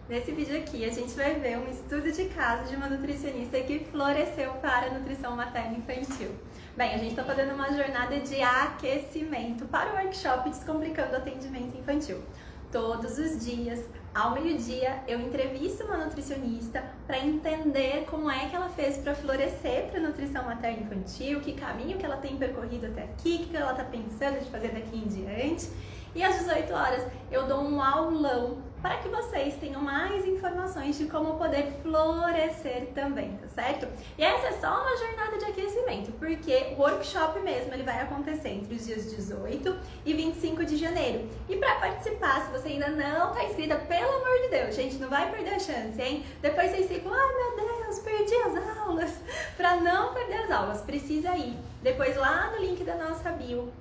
Nesse vídeo aqui a gente vai ver um estudo de caso de uma nutricionista que floresceu para a nutrição materna infantil. Bem, a gente está fazendo uma jornada de aquecimento para o workshop Descomplicando o Atendimento Infantil. Todos os dias, ao meio-dia, eu entrevisto uma nutricionista para entender como é que ela fez para florescer para a nutrição materna infantil, que caminho que ela tem percorrido até aqui, o que ela está pensando de fazer daqui em diante. E às 18 horas eu dou um aulão para que vocês tenham mais informações de como poder florescer também, tá certo? E essa é só uma jornada de aquecimento, porque o workshop mesmo ele vai acontecer entre os dias 18 e 25 de janeiro. E para participar, se você ainda não está inscrita, pelo amor de Deus, gente, não vai perder a chance, hein? Depois vocês ficam, ai meu Deus, perdi as aulas. Para não perder as aulas, precisa ir depois lá no link da nossa bio.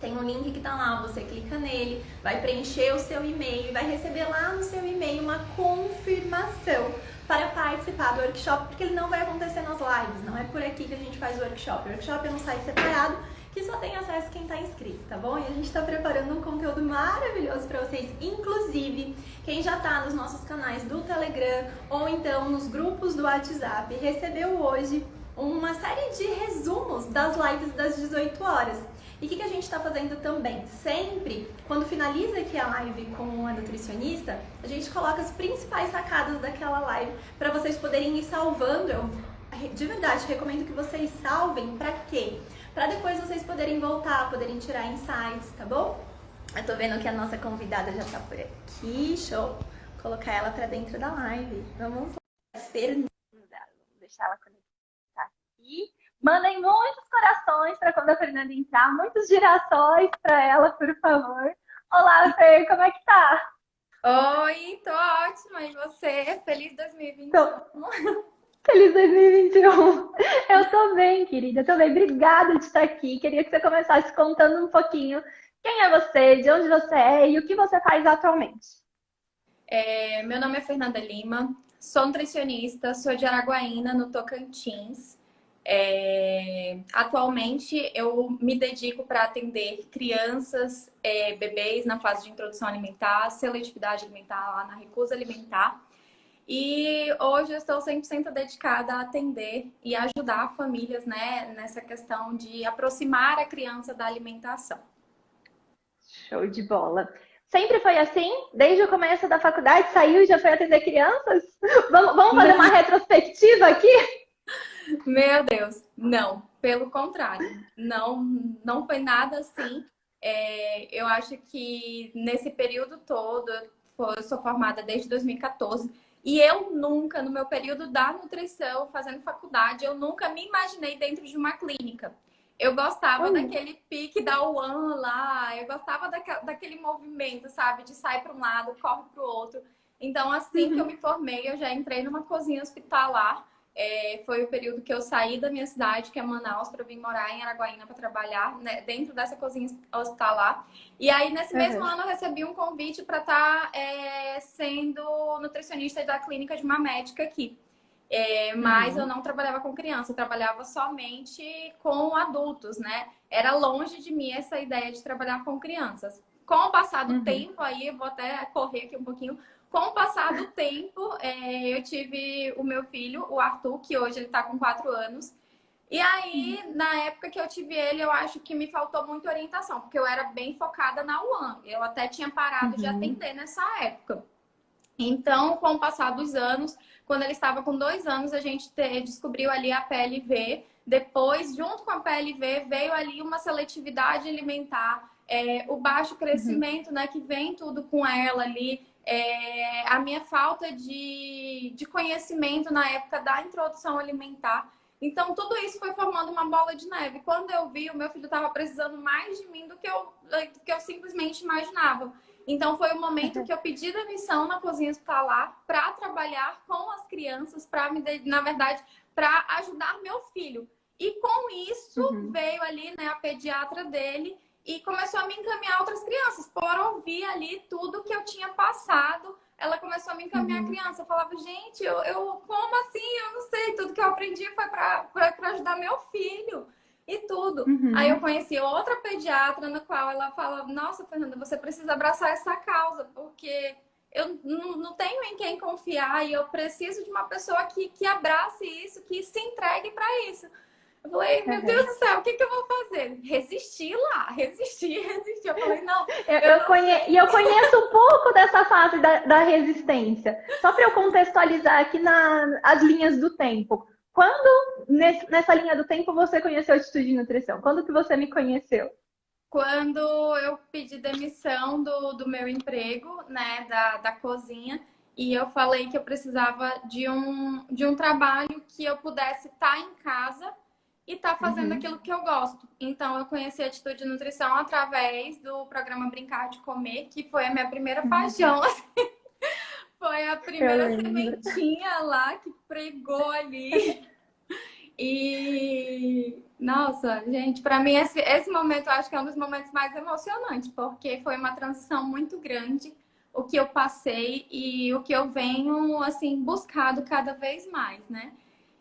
Tem um link que tá lá, você clica nele, vai preencher o seu e-mail e vai receber lá no seu e-mail uma confirmação para participar do workshop, porque ele não vai acontecer nas lives, não é por aqui que a gente faz o workshop. O workshop é um site separado que só tem acesso quem tá inscrito, tá bom? E a gente tá preparando um conteúdo maravilhoso para vocês, inclusive quem já tá nos nossos canais do Telegram ou então nos grupos do WhatsApp, recebeu hoje uma série de resumos das lives das 18 horas. E o que a gente está fazendo também? Sempre, quando finaliza aqui a live com a nutricionista, a gente coloca as principais sacadas daquela live para vocês poderem ir salvando. Eu, de verdade, recomendo que vocês salvem. Para quê? Para depois vocês poderem voltar, poderem tirar insights, tá bom? Eu tô vendo que a nossa convidada já tá por aqui. Show! Vou colocar ela para dentro da live. Vamos lá. Fernanda. Vamos deixar ela conectar aqui. Mandem muitos corações para quando a Fernanda entrar, muitos girassóis para ela, por favor. Olá, Fer, como é que tá? Oi, tô ótima. E você? Feliz 2021. Feliz 2021. Eu tô bem, querida. Tô bem. Obrigada de estar aqui. Queria que você começasse contando um pouquinho quem é você, de onde você é e o que você faz atualmente. Meu nome é Fernanda Lima, sou nutricionista, sou de Araguaína, no Tocantins. Atualmente eu me dedico para atender crianças, bebês na fase de introdução alimentar, seletividade alimentar, lá na recusa alimentar. E hoje eu estou 100% dedicada a atender e ajudar famílias, né, nessa questão de aproximar a criança da alimentação. Show de bola. Sempre foi assim? Desde o começo da faculdade, saiu e já foi atender crianças? Vamos fazer uma retrospectiva aqui? Meu Deus, não, pelo contrário, não foi nada assim. Eu acho que nesse período todo, eu sou formada desde 2014 e eu nunca, no meu período da nutrição, fazendo faculdade, eu nunca me imaginei dentro de uma clínica. Eu gostava daquele pique da UAN lá, eu gostava daquele movimento, sabe, de sair para um lado, corre para o outro. Então, assim que eu me formei, eu já entrei numa cozinha hospitalar. Foi o período que eu saí da minha cidade, que é Manaus, para vir morar em Araguaína para trabalhar, né, dentro dessa cozinha hospitalar. E aí, nesse mesmo ano, eu recebi um convite para estar sendo nutricionista da clínica de uma médica aqui. Mas eu não trabalhava com criança, eu trabalhava somente com adultos, né? Era longe de mim essa ideia de trabalhar com crianças. Com o passar do tempo, aí eu vou até correr aqui um pouquinho. Com o passar do tempo, eu tive o meu filho, o Arthur, que hoje ele tá com 4 anos. E aí, na época que eu tive ele, eu acho que me faltou muita orientação, porque eu era bem focada na UAN. Eu até tinha parado de atender nessa época. Então, com o passar dos anos, quando ele estava com 2 anos, a gente descobriu ali a PLV. Depois, junto com a PLV, veio ali uma seletividade alimentar, o baixo crescimento, né, que vem tudo com ela ali. A minha falta de conhecimento na época da introdução alimentar. Então, tudo isso foi formando uma bola de neve. Quando eu vi, o meu filho estava precisando mais de mim do que eu simplesmente imaginava. Então, foi o momento que eu pedi demissão na cozinha hospitalar para trabalhar com as crianças, na verdade, para ajudar meu filho. E com isso, veio ali, né, a pediatra dele e começou a me encaminhar outras crianças. Por ouvir ali tudo que eu tinha passado, ela começou a me encaminhar a criança. Eu falava, gente, como assim? Eu não sei. Tudo que eu aprendi foi para ajudar meu filho. E tudo. Aí eu conheci outra pediatra, na qual ela fala, nossa, Fernanda, você precisa abraçar essa causa, porque não tenho em quem confiar e eu preciso de uma pessoa que abrace isso, que se entregue para isso. Eu falei, meu Deus do céu, o que eu vou fazer? Resistir lá, resistir. Eu falei, não, eu não sei. E eu conheço um pouco dessa fase da resistência. Só para eu contextualizar aqui as linhas do tempo. Quando, nessa linha do tempo, você conheceu a Atitude de Nutrição? Quando que você me conheceu? Quando eu pedi demissão do meu emprego, né, da cozinha, e eu falei que eu precisava de um trabalho que eu pudesse estar em casa e estar fazendo aquilo que eu gosto. Então, eu conheci a Atitude de Nutrição através do programa Brincar de Comer, que foi a minha primeira paixão. Assim. Foi a primeira sementinha lá que pregou ali. E, nossa, gente, para mim esse momento eu acho que é um dos momentos mais emocionantes, porque foi uma transição muito grande o que eu passei e o que eu venho, assim, buscado cada vez mais, né?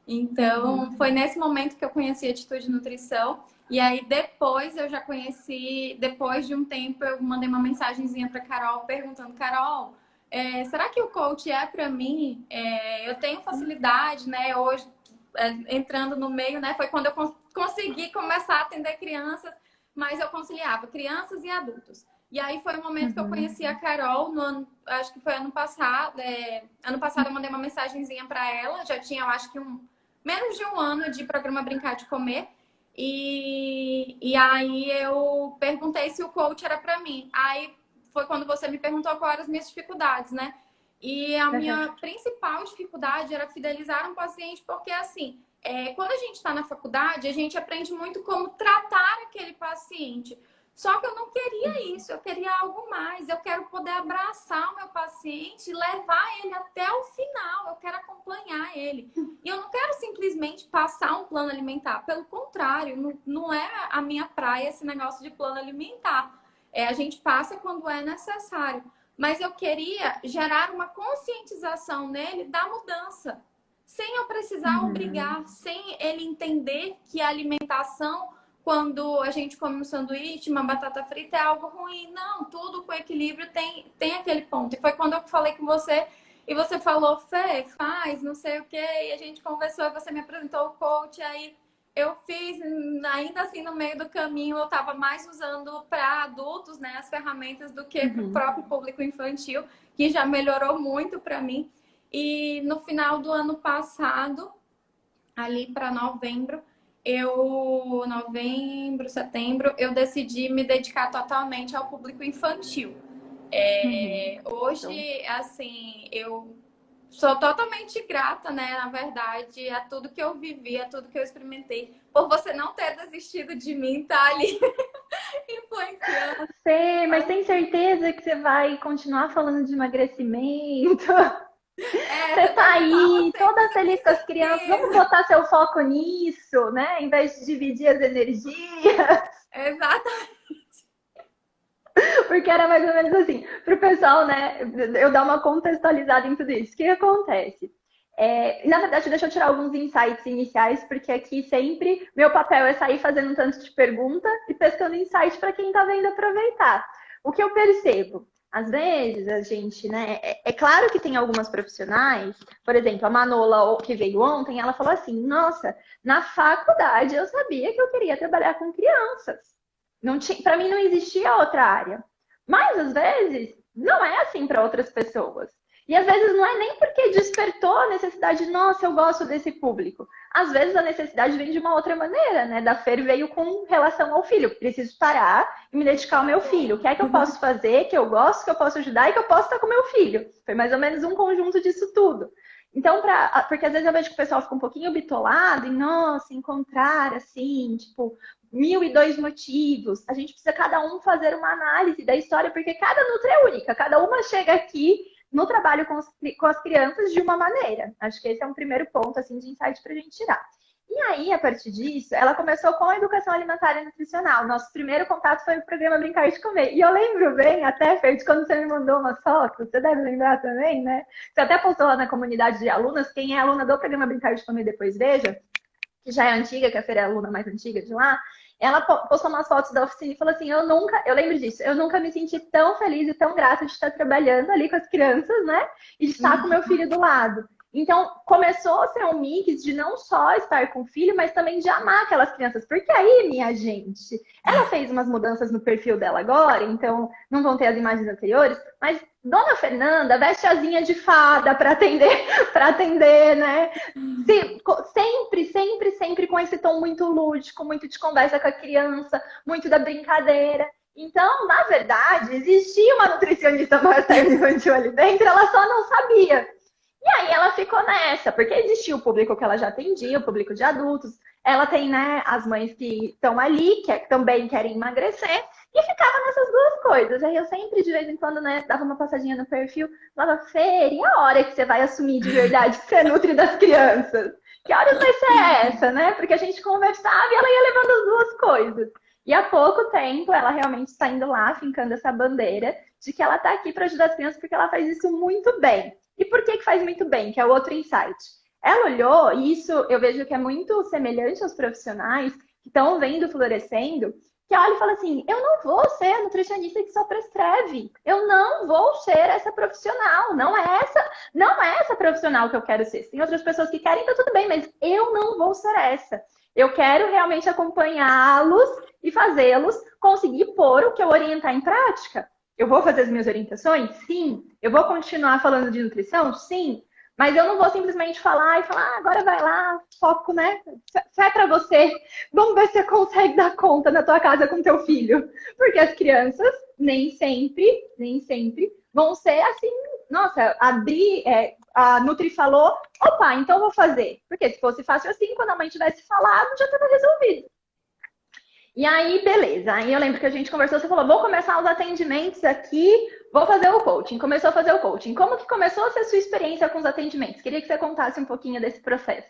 Então, foi nesse momento que eu conheci a Atitude Nutrição. E aí, depois eu já conheci, depois de um tempo, eu mandei uma mensagenzinha para Carol perguntando, Carol, será que o coach é para mim? Eu tenho facilidade, né? Hoje, entrando no meio, né? Foi quando eu consegui começar a atender crianças, mas eu conciliava crianças e adultos. E aí foi o momento que eu conheci a Carol, acho que foi ano passado. Ano passado eu mandei uma mensagenzinha para ela, já tinha, eu acho que menos de um ano de programa Brincar de Comer. E aí eu perguntei se o coach era para mim. Aí foi quando você me perguntou quais eram as minhas dificuldades, né? E a minha principal dificuldade era fidelizar um paciente, porque assim, quando a gente está na faculdade, a gente aprende muito como tratar aquele paciente. Só que eu não queria isso, eu queria algo mais. Eu quero poder abraçar o meu paciente e levar ele até o final. Eu quero acompanhar ele. E eu não quero simplesmente passar um plano alimentar. Pelo contrário, não é a minha praia esse negócio de plano alimentar. A gente passa quando é necessário. Mas eu queria gerar uma conscientização nele da mudança. Sem eu precisar obrigar, sem ele entender que a alimentação, quando a gente come um sanduíche, uma batata frita, é algo ruim. Não, tudo com equilíbrio tem aquele ponto. E foi quando eu falei com você e você falou, Fê, faz, não sei o quê. E a gente conversou e você me apresentou o coach. Aí eu fiz, ainda assim, no meio do caminho, eu estava mais usando para adultos, né, as ferramentas do que para o próprio público infantil, que já melhorou muito para mim. E no final do ano passado, ali para novembro, setembro, eu decidi me dedicar totalmente ao público infantil. Hoje, assim, eu sou totalmente grata, né, na verdade, a tudo que eu vivi, a tudo que eu experimentei, por você não ter desistido de mim, tá ali influenciando. Sei, mas tem certeza que você vai continuar falando de emagrecimento? Você tá aí, toda feliz com as crianças. Vamos botar seu foco nisso, né? Em vez de dividir as energias. Exatamente. Porque era mais ou menos assim, para o pessoal, né? Eu dar uma contextualizada em tudo isso. O que acontece? Na verdade, deixa eu tirar alguns insights iniciais, porque aqui sempre meu papel é sair fazendo um tanto de pergunta e pescando insight para quem está vendo aproveitar. O que eu percebo? Às vezes, a gente, né? É claro que tem algumas profissionais, por exemplo, a Manola, que veio ontem, ela falou assim: nossa, na faculdade eu sabia que eu queria trabalhar com crianças. Para mim não existia outra área. Mas, às vezes, não é assim para outras pessoas. E, às vezes, não é nem porque despertou a necessidade, nossa, eu gosto desse público. Às vezes, a necessidade vem de uma outra maneira, né? Da Fer veio com relação ao filho. Preciso parar e me dedicar ao meu filho. O que é que eu posso fazer, que eu gosto, que eu posso ajudar e que eu posso estar com o meu filho? Foi mais ou menos um conjunto disso tudo. Então, porque às vezes eu vejo que o pessoal fica um pouquinho bitolado em, nossa, encontrar, assim, tipo, 1002 motivos. A gente precisa cada um fazer uma análise da história, porque cada Nutri é única. Cada uma chega aqui no trabalho com as crianças de uma maneira. Acho que esse é um primeiro ponto, assim, de insight pra gente tirar. E aí, a partir disso, ela começou com a educação alimentar e nutricional. Nosso primeiro contato foi o programa Brincar de Comer. E eu lembro bem, até, Fer, de quando você me mandou umas fotos, você deve lembrar também, né? Você até postou lá na comunidade de alunas. Quem é aluna do programa Brincar de Comer, depois veja, que já é antiga, que a Fer é a aluna mais antiga de lá. Ela postou umas fotos da oficina e falou assim, eu lembro disso, eu nunca me senti tão feliz e tão grata de estar trabalhando ali com as crianças, né? E de estar com meu filho do lado. Então, começou a ser um mix de não só estar com o filho, mas também de amar aquelas crianças. Porque aí, minha gente, ela fez umas mudanças no perfil dela agora, então não vão ter as imagens anteriores, mas Dona Fernanda veste asinha de fada para atender, né? Sempre, sempre, sempre com esse tom muito lúdico, muito de conversa com a criança, muito da brincadeira. Então, na verdade, existia uma nutricionista materno-infantil ali dentro, ela só não sabia. E aí ela ficou nessa, porque existia o público que ela já atendia, o público de adultos. Ela tem, né, as mães que estão ali, que também querem emagrecer, e ficava nessas duas coisas. Aí eu sempre, de vez em quando, né, dava uma passadinha no perfil, falava, Fer, e a hora que você vai assumir de verdade que você é nutri das crianças? Que horas vai ser essa, né? Porque a gente conversava e ela ia levando as duas coisas. E há pouco tempo ela realmente está indo lá, fincando essa bandeira de que ela está aqui para ajudar as crianças porque ela faz isso muito bem. E por que faz muito bem? Que é o outro insight. Ela olhou, e isso eu vejo que é muito semelhante aos profissionais que estão vendo florescendo, que olha e fala assim, eu não vou ser a nutricionista que só prescreve. Eu não vou ser essa profissional. Não é essa profissional que eu quero ser. Tem outras pessoas que querem, tá tudo bem, mas eu não vou ser essa. Eu quero realmente acompanhá-los e fazê-los conseguir pôr o que eu orientar em prática. Eu vou fazer as minhas orientações? Sim. Eu vou continuar falando de nutrição? Sim. Mas eu não vou simplesmente falar e falar, agora vai lá, foco, né? Fé pra você. Vamos ver se você consegue dar conta na tua casa com teu filho. Porque as crianças nem sempre vão ser assim, nossa, a Nutri falou, opa, então vou fazer. Porque se fosse fácil assim, quando a mãe tivesse falado, já estava resolvido. E aí, beleza. Aí eu lembro que a gente conversou, você falou, vou começar os atendimentos aqui, vou fazer o coaching. Começou a fazer o coaching. Como que começou a ser a sua experiência com os atendimentos? Queria que você contasse um pouquinho desse processo.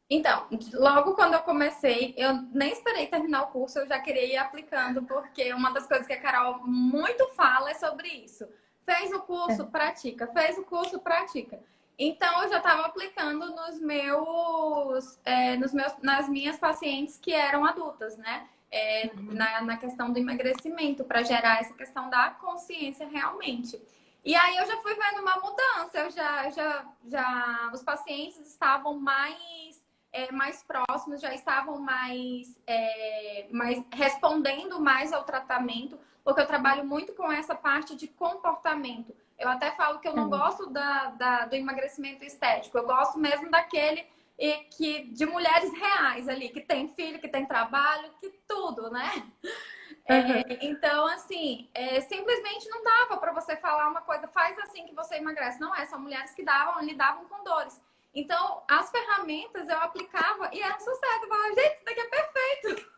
Então, logo quando eu comecei, eu nem esperei terminar o curso, eu já queria ir aplicando, porque uma das coisas que a Carol muito fala é sobre isso. Fez o curso, pratica. Fez o curso, pratica. Então, eu já estava aplicando nas minhas pacientes que eram adultas, né? Na questão do emagrecimento, para gerar essa questão da consciência realmente. E aí eu já fui vendo uma mudança, os pacientes estavam mais próximos, já estavam mais respondendo mais ao tratamento, porque eu trabalho muito com essa parte de comportamento. Eu até falo que eu não gosto do emagrecimento estético, eu gosto mesmo daquele de mulheres reais ali, que tem filho, que tem trabalho, que tudo, né? Então, assim, simplesmente não dava para você falar uma coisa, faz assim que você emagrece. Não são mulheres que lidavam com dores. Então, as ferramentas eu aplicava e era um sucesso. Eu falava, gente, isso daqui é perfeito.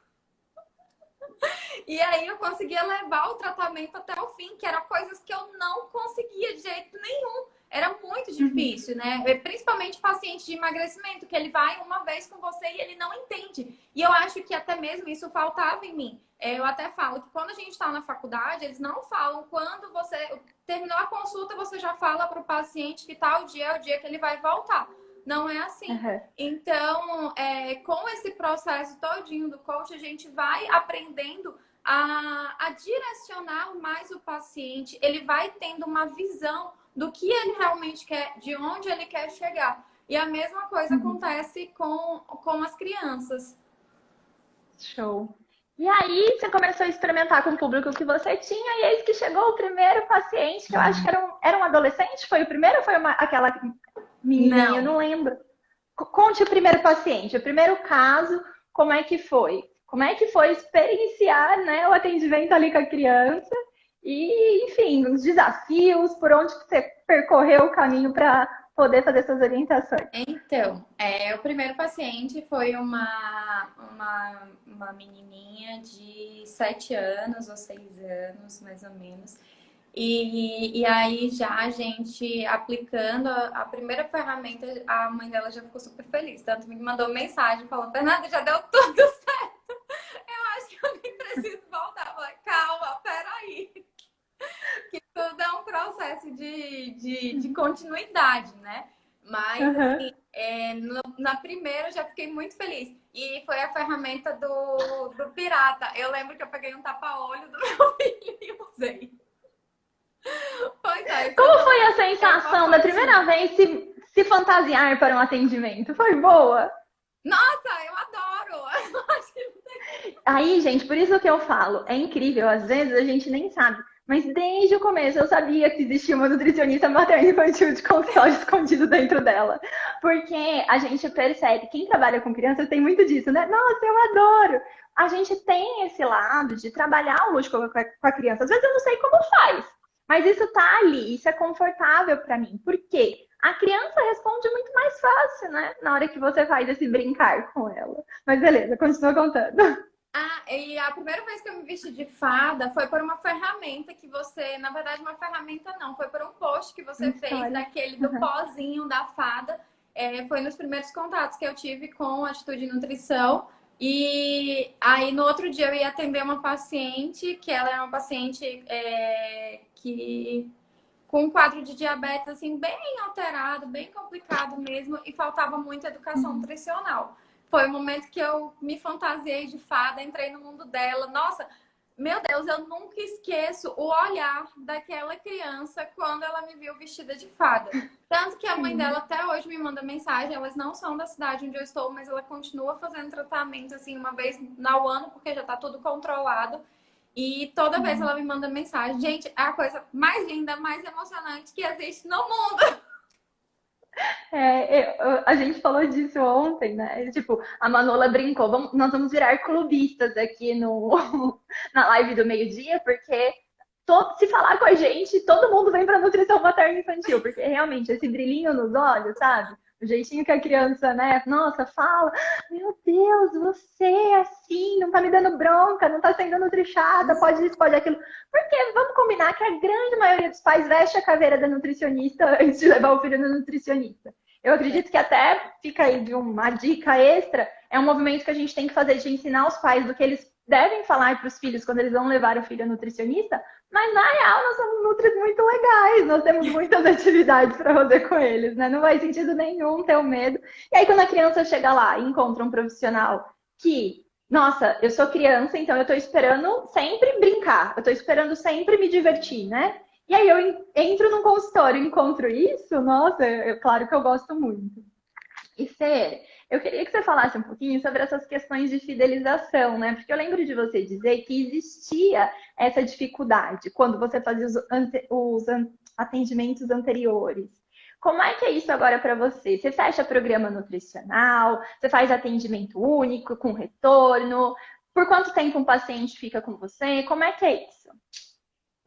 E aí eu conseguia levar o tratamento até o fim, que eram coisas que eu não conseguia de jeito nenhum. Era muito difícil, né? Principalmente paciente de emagrecimento, que ele vai uma vez com você e ele não entende. E eu acho que até mesmo isso faltava em mim. Eu até falo que quando a gente está na faculdade, eles não falam quando você terminou a consulta, você já fala para o paciente que tal dia é o dia que ele vai voltar. Não é assim. Então, com esse processo todinho do coach, a gente vai aprendendo a direcionar mais o paciente. Ele vai tendo uma visão do que ele realmente quer, de onde ele quer chegar. E a mesma coisa acontece com as crianças. Show. E aí, você começou a experimentar com o público que você tinha, e eis que chegou o primeiro paciente, que eu acho que era um adolescente. Foi o primeiro ou foi aquela menininha? Eu não lembro. Conte o primeiro paciente, o primeiro caso, como é que foi? Como é que foi experienciar, né, o atendimento ali com a criança? E, enfim, os desafios, por onde você percorreu o caminho para poder fazer essas orientações. Então, o primeiro paciente foi uma menininha de 7 anos ou 6 anos, mais ou menos. E aí já a gente aplicando a primeira ferramenta, a mãe dela já ficou super feliz. Tanto me mandou mensagem falando, Fernanda, já deu tudo certo. Eu acho que eu nem preciso voltar. Eu falei, calma, peraí. Que tudo é um processo de continuidade, né? Mas, Aham. assim, na primeira eu já fiquei muito feliz. E foi a ferramenta do pirata. Eu lembro que eu peguei um tapa-olho do meu filho e usei. Pois é, foi Como uma, foi a foi uma sensação da primeira fotinha. vez se fantasiar para um atendimento? Foi boa? Nossa, eu adoro! Eu acho que- Aí, gente, por isso que eu falo, é incrível, às vezes a gente nem sabe, mas desde o começo eu sabia que existia uma nutricionista materno-infantil de consultório escondido dentro dela. Porque a gente percebe, quem trabalha com crianças tem muito disso, né? Nossa, eu adoro! A gente tem esse lado de trabalhar o lúdico com a criança. Às vezes eu não sei como faz, mas isso tá ali, isso é confortável para mim. Por quê? A criança responde muito mais fácil, né? Na hora que você faz esse brincar com ela. Mas beleza, continua contando. Ah, e a primeira vez que eu me vesti de fada foi por uma ferramenta que você, na verdade, uma ferramenta não, foi por um post que você fez História. daquele do Uhum. pozinho da fada. Foi nos primeiros contatos que eu tive com a Atitude Nutrição. E aí no outro dia eu ia atender uma paciente, que ela é uma paciente que com um quadro de diabetes assim bem alterado, bem complicado mesmo, e faltava muita educação Uhum. nutricional. Foi o momento que eu me fantasiei de fada, entrei no mundo dela. Nossa, meu Deus, eu nunca esqueço o olhar daquela criança quando ela me viu vestida de fada. Tanto que a mãe dela Sim. até hoje me manda mensagem, elas não são da cidade onde eu estou, mas ela continua fazendo tratamento assim uma vez ao ano, porque já está tudo controlado. E toda vez Uhum. ela me manda mensagem. Gente, é a coisa mais linda, mais emocionante que existe no mundo. A gente falou disso ontem, né? Tipo, a Manola brincou, nós vamos virar clubistas aqui no, na live do meio-dia, porque se falar com a gente, todo mundo vem para nutrição materna infantil, porque realmente esse brilhinho nos olhos, sabe? O jeitinho que a criança, né? Nossa, fala, meu Deus, você é assim, não tá me dando bronca, não tá sendo nutrichada, pode isso, pode aquilo. Porque vamos combinar que a grande maioria dos pais veste a caveira da nutricionista antes de levar o filho no nutricionista. Eu acredito que até fica aí de uma dica extra, é um movimento que a gente tem que fazer de ensinar os pais do que eles devem falar para os filhos quando eles vão levar o filho ao nutricionista, mas na real nós somos nutris muito legais, nós temos muitas atividades para fazer com eles, né? Não faz sentido nenhum ter o medo. E aí quando a criança chega lá e encontra um profissional que, nossa, eu sou criança, então eu estou esperando sempre brincar, eu estou esperando sempre me divertir, né? E aí eu entro num consultório e encontro isso, nossa, claro que eu gosto muito. E Fer, eu queria que você falasse um pouquinho sobre essas questões de fidelização, né? Porque eu lembro de você dizer que existia essa dificuldade quando você fazia atendimentos anteriores. Como é que é isso agora para você? Você fecha programa nutricional? Você faz atendimento único, com retorno? Por quanto tempo um paciente fica com você? Como é que é isso?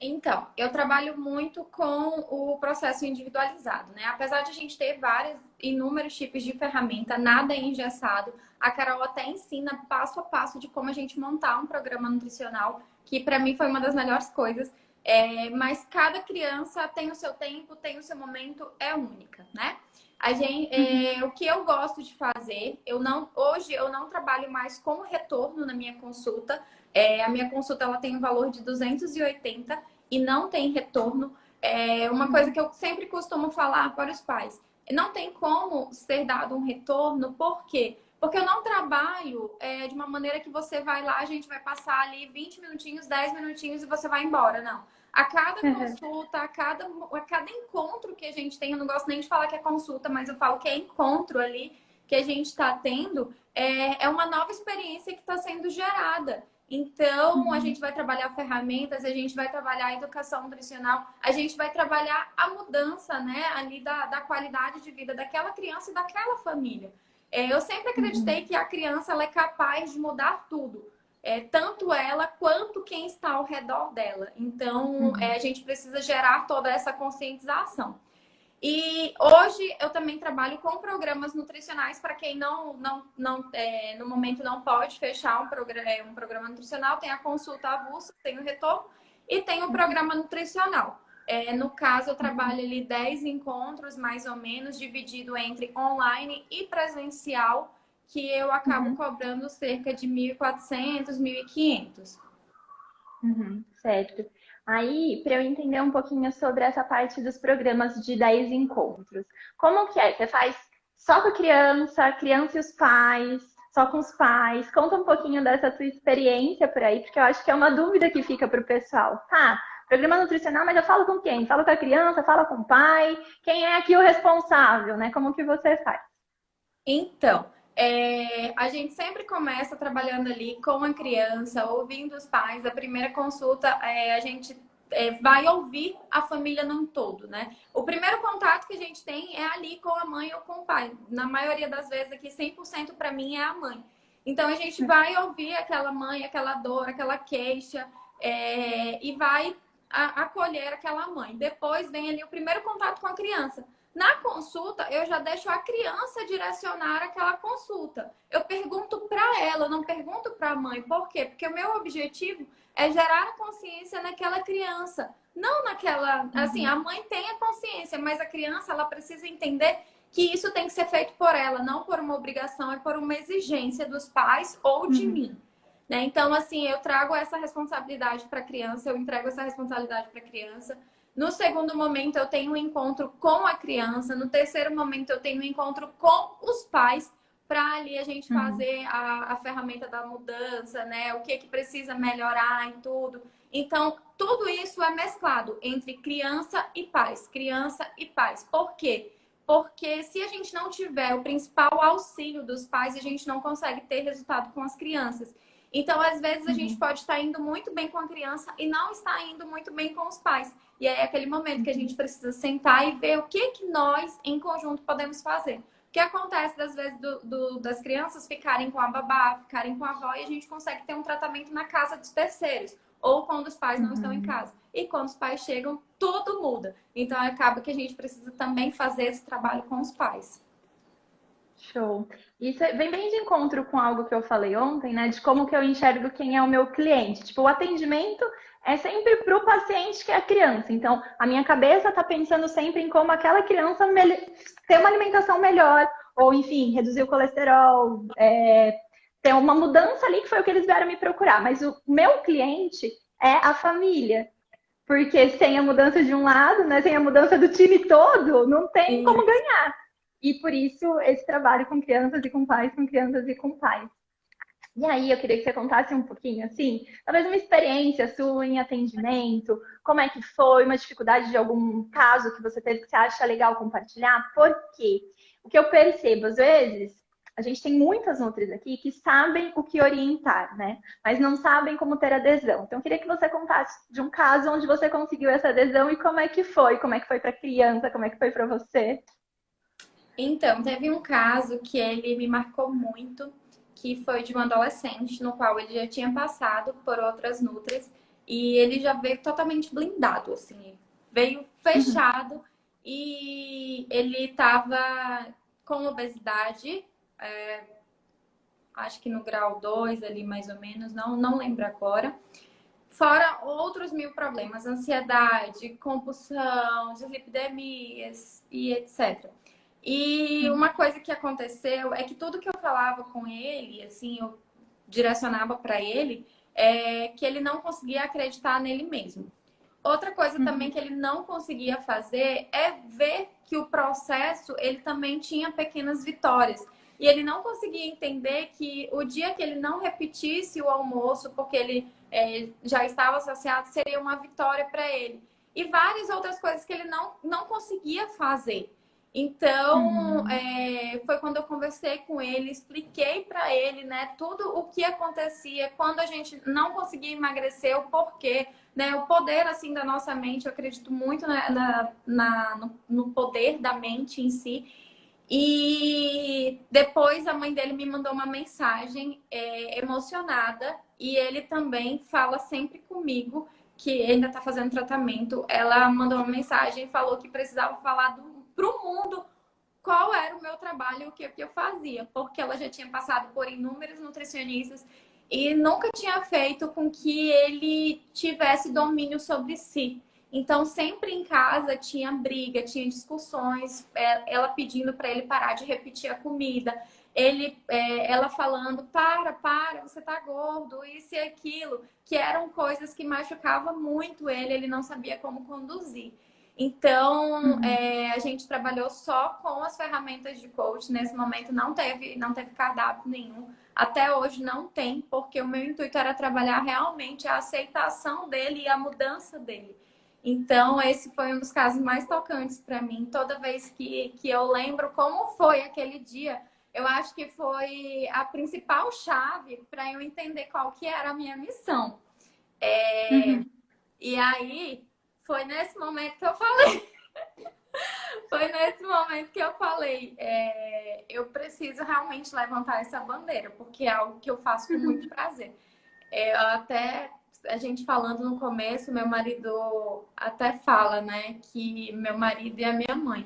Então, eu trabalho muito com o processo individualizado, né? Apesar de a gente ter vários, inúmeros tipos de ferramenta, nada é engessado. A Carol até ensina passo a passo de como a gente montar um programa nutricional, que para mim foi uma das melhores coisas. Mas cada criança tem o seu tempo, tem o seu momento, é única, né? O que eu gosto de fazer, hoje eu não trabalho mais com retorno na minha consulta. A minha consulta ela tem um valor de 280 e não tem retorno. Uma coisa que eu sempre costumo falar para os pais: não tem como ser dado um retorno, por quê? Porque eu não trabalho de uma maneira que você vai lá, a gente vai passar ali 20 minutinhos, 10 minutinhos e você vai embora. Não. A cada consulta, a cada encontro que a gente tem, eu não gosto nem de falar que é consulta, mas eu falo que é encontro ali que a gente está tendo, é uma nova experiência que está sendo gerada. Então, a gente vai trabalhar ferramentas, a gente vai trabalhar a educação nutricional, a gente vai trabalhar a mudança, né, ali da qualidade de vida daquela criança e daquela família. Eu sempre acreditei que a criança ela é capaz de mudar tudo. Tanto ela quanto quem está ao redor dela. Então, a gente precisa gerar toda essa conscientização. E hoje eu também trabalho com programas nutricionais para quem no momento não pode fechar um programa nutricional. Tem a consulta avulsa, tem o retorno e tem o programa nutricional. No caso, eu trabalho ali 10 encontros, mais ou menos, dividido entre online e presencial, que eu acabo cobrando cerca de 1.400, 1.500. Certo. Aí, para eu entender um pouquinho sobre essa parte dos programas de 10 encontros, como que é? Você faz só com a criança e os pais, só com os pais? Conta um pouquinho dessa sua experiência por aí, porque eu acho que é uma dúvida que fica para o pessoal. Tá, programa nutricional, mas eu falo com quem? Falo com a criança, falo com o pai? Quem é aqui o responsável, né? Como que você faz? Então, a gente sempre começa trabalhando ali com a criança, ouvindo os pais. A primeira consulta, a gente vai ouvir a família num todo, né? O primeiro contato que a gente tem é ali com a mãe ou com o pai. Na maioria das vezes aqui, 100% para mim é a mãe. Então, a gente vai ouvir aquela mãe, aquela dor, aquela queixa, e vai acolher aquela mãe. Depois vem ali o primeiro contato com a criança. Na consulta, eu já deixo a criança direcionar aquela consulta. Eu pergunto para ela, não pergunto para a mãe. Por quê? Porque o meu objetivo é gerar a consciência naquela criança. Não naquela... Assim, a mãe tem a consciência, mas a criança, ela precisa entender que isso tem que ser feito por ela, não por uma obrigação, é por uma exigência dos pais ou de mim. Né? Então, assim, eu trago essa responsabilidade para a criança, eu entrego essa responsabilidade para a criança. No segundo momento, eu tenho um encontro com a criança. No terceiro momento, eu tenho um encontro com os pais para ali a gente fazer a ferramenta da mudança, né? O que precisa melhorar em tudo. Então, tudo isso é mesclado entre criança e pais. Criança e pais. Por quê? Porque se a gente não tiver o principal auxílio dos pais, a gente não consegue ter resultado com as crianças. Então, às vezes, a gente pode estar indo muito bem com a criança e não está indo muito bem com os pais. E aí é aquele momento que a gente precisa sentar e ver o que nós, em conjunto, podemos fazer. O que acontece, às vezes, das crianças ficarem com a babá, ficarem com a avó, e a gente consegue ter um tratamento na casa dos terceiros. Ou quando os pais não estão em casa. E quando os pais chegam, tudo muda. Então, acaba que a gente precisa também fazer esse trabalho com os pais. Show. Isso vem bem de encontro com algo que eu falei ontem, né? De como que eu enxergo quem é o meu cliente. Tipo, o atendimento é sempre para o paciente que é a criança. Então, a minha cabeça está pensando sempre em como aquela criança ter uma alimentação melhor, ou enfim, reduzir o colesterol, ter uma mudança ali que foi o que eles vieram me procurar. Mas o meu cliente é a família. Porque sem a mudança de um lado, né? Sem a mudança do time todo, não tem como ganhar. E por isso, esse trabalho com crianças e com pais, com crianças e com pais. E aí, eu queria que você contasse um pouquinho, assim, talvez uma experiência sua em atendimento, como é que foi, uma dificuldade de algum caso que você teve que você acha legal compartilhar. Por quê? O que eu percebo, às vezes, a gente tem muitas nutris aqui que sabem o que orientar, né? Mas não sabem como ter adesão. Então, eu queria que você contasse de um caso onde você conseguiu essa adesão e como é que foi para a criança, como é que foi para você. Então, teve um caso que ele me marcou muito, que foi de um adolescente, no qual ele já tinha passado por outras nutris e ele já veio totalmente blindado, assim, veio fechado e ele estava com obesidade, acho que no grau 2 ali mais ou menos, não lembro agora. Fora outros 1000 problemas, ansiedade, compulsão, dislipidemias e etc. E uma coisa que aconteceu é que tudo que eu falava com ele, assim, eu direcionava para ele, é que ele não conseguia acreditar nele mesmo. Outra coisa também que ele não conseguia fazer é ver que o processo, ele também tinha pequenas vitórias. E ele não conseguia entender que o dia que ele não repetisse o almoço, porque ele já estava saciado, seria uma vitória para ele. E várias outras coisas que ele não conseguia fazer. Então, foi quando eu conversei com ele, expliquei para ele, né, tudo o que acontecia quando a gente não conseguia emagrecer, o porquê, né, o poder, assim, da nossa mente. Eu acredito muito no poder da mente em si. E depois a mãe dele me mandou uma mensagem emocionada, e ele também fala sempre comigo, que ainda está fazendo tratamento. Ela mandou uma mensagem e falou que precisava falar para o mundo qual era o meu trabalho e o que eu fazia, porque ela já tinha passado por inúmeros nutricionistas e nunca tinha feito com que ele tivesse domínio sobre si. Então, sempre em casa tinha briga, tinha discussões, ela pedindo para ele parar de repetir a comida, ela falando, para, você tá gordo, isso e aquilo, que eram coisas que machucavam muito ele não sabia como conduzir. Então, a gente trabalhou só com as ferramentas de coach. Nesse momento não teve cardápio nenhum. Até hoje não tem, porque o meu intuito era trabalhar realmente a aceitação dele e a mudança dele. Então, esse foi um dos casos mais tocantes para mim. Toda vez que eu lembro como foi aquele dia, eu acho que foi a principal chave para eu entender qual que era a minha missão. E aí, foi nesse momento que eu falei. Foi nesse momento que eu falei, eu preciso realmente levantar essa bandeira, porque é algo que eu faço com muito prazer. Até a gente falando no começo, meu marido até fala, né, que meu marido e a minha mãe.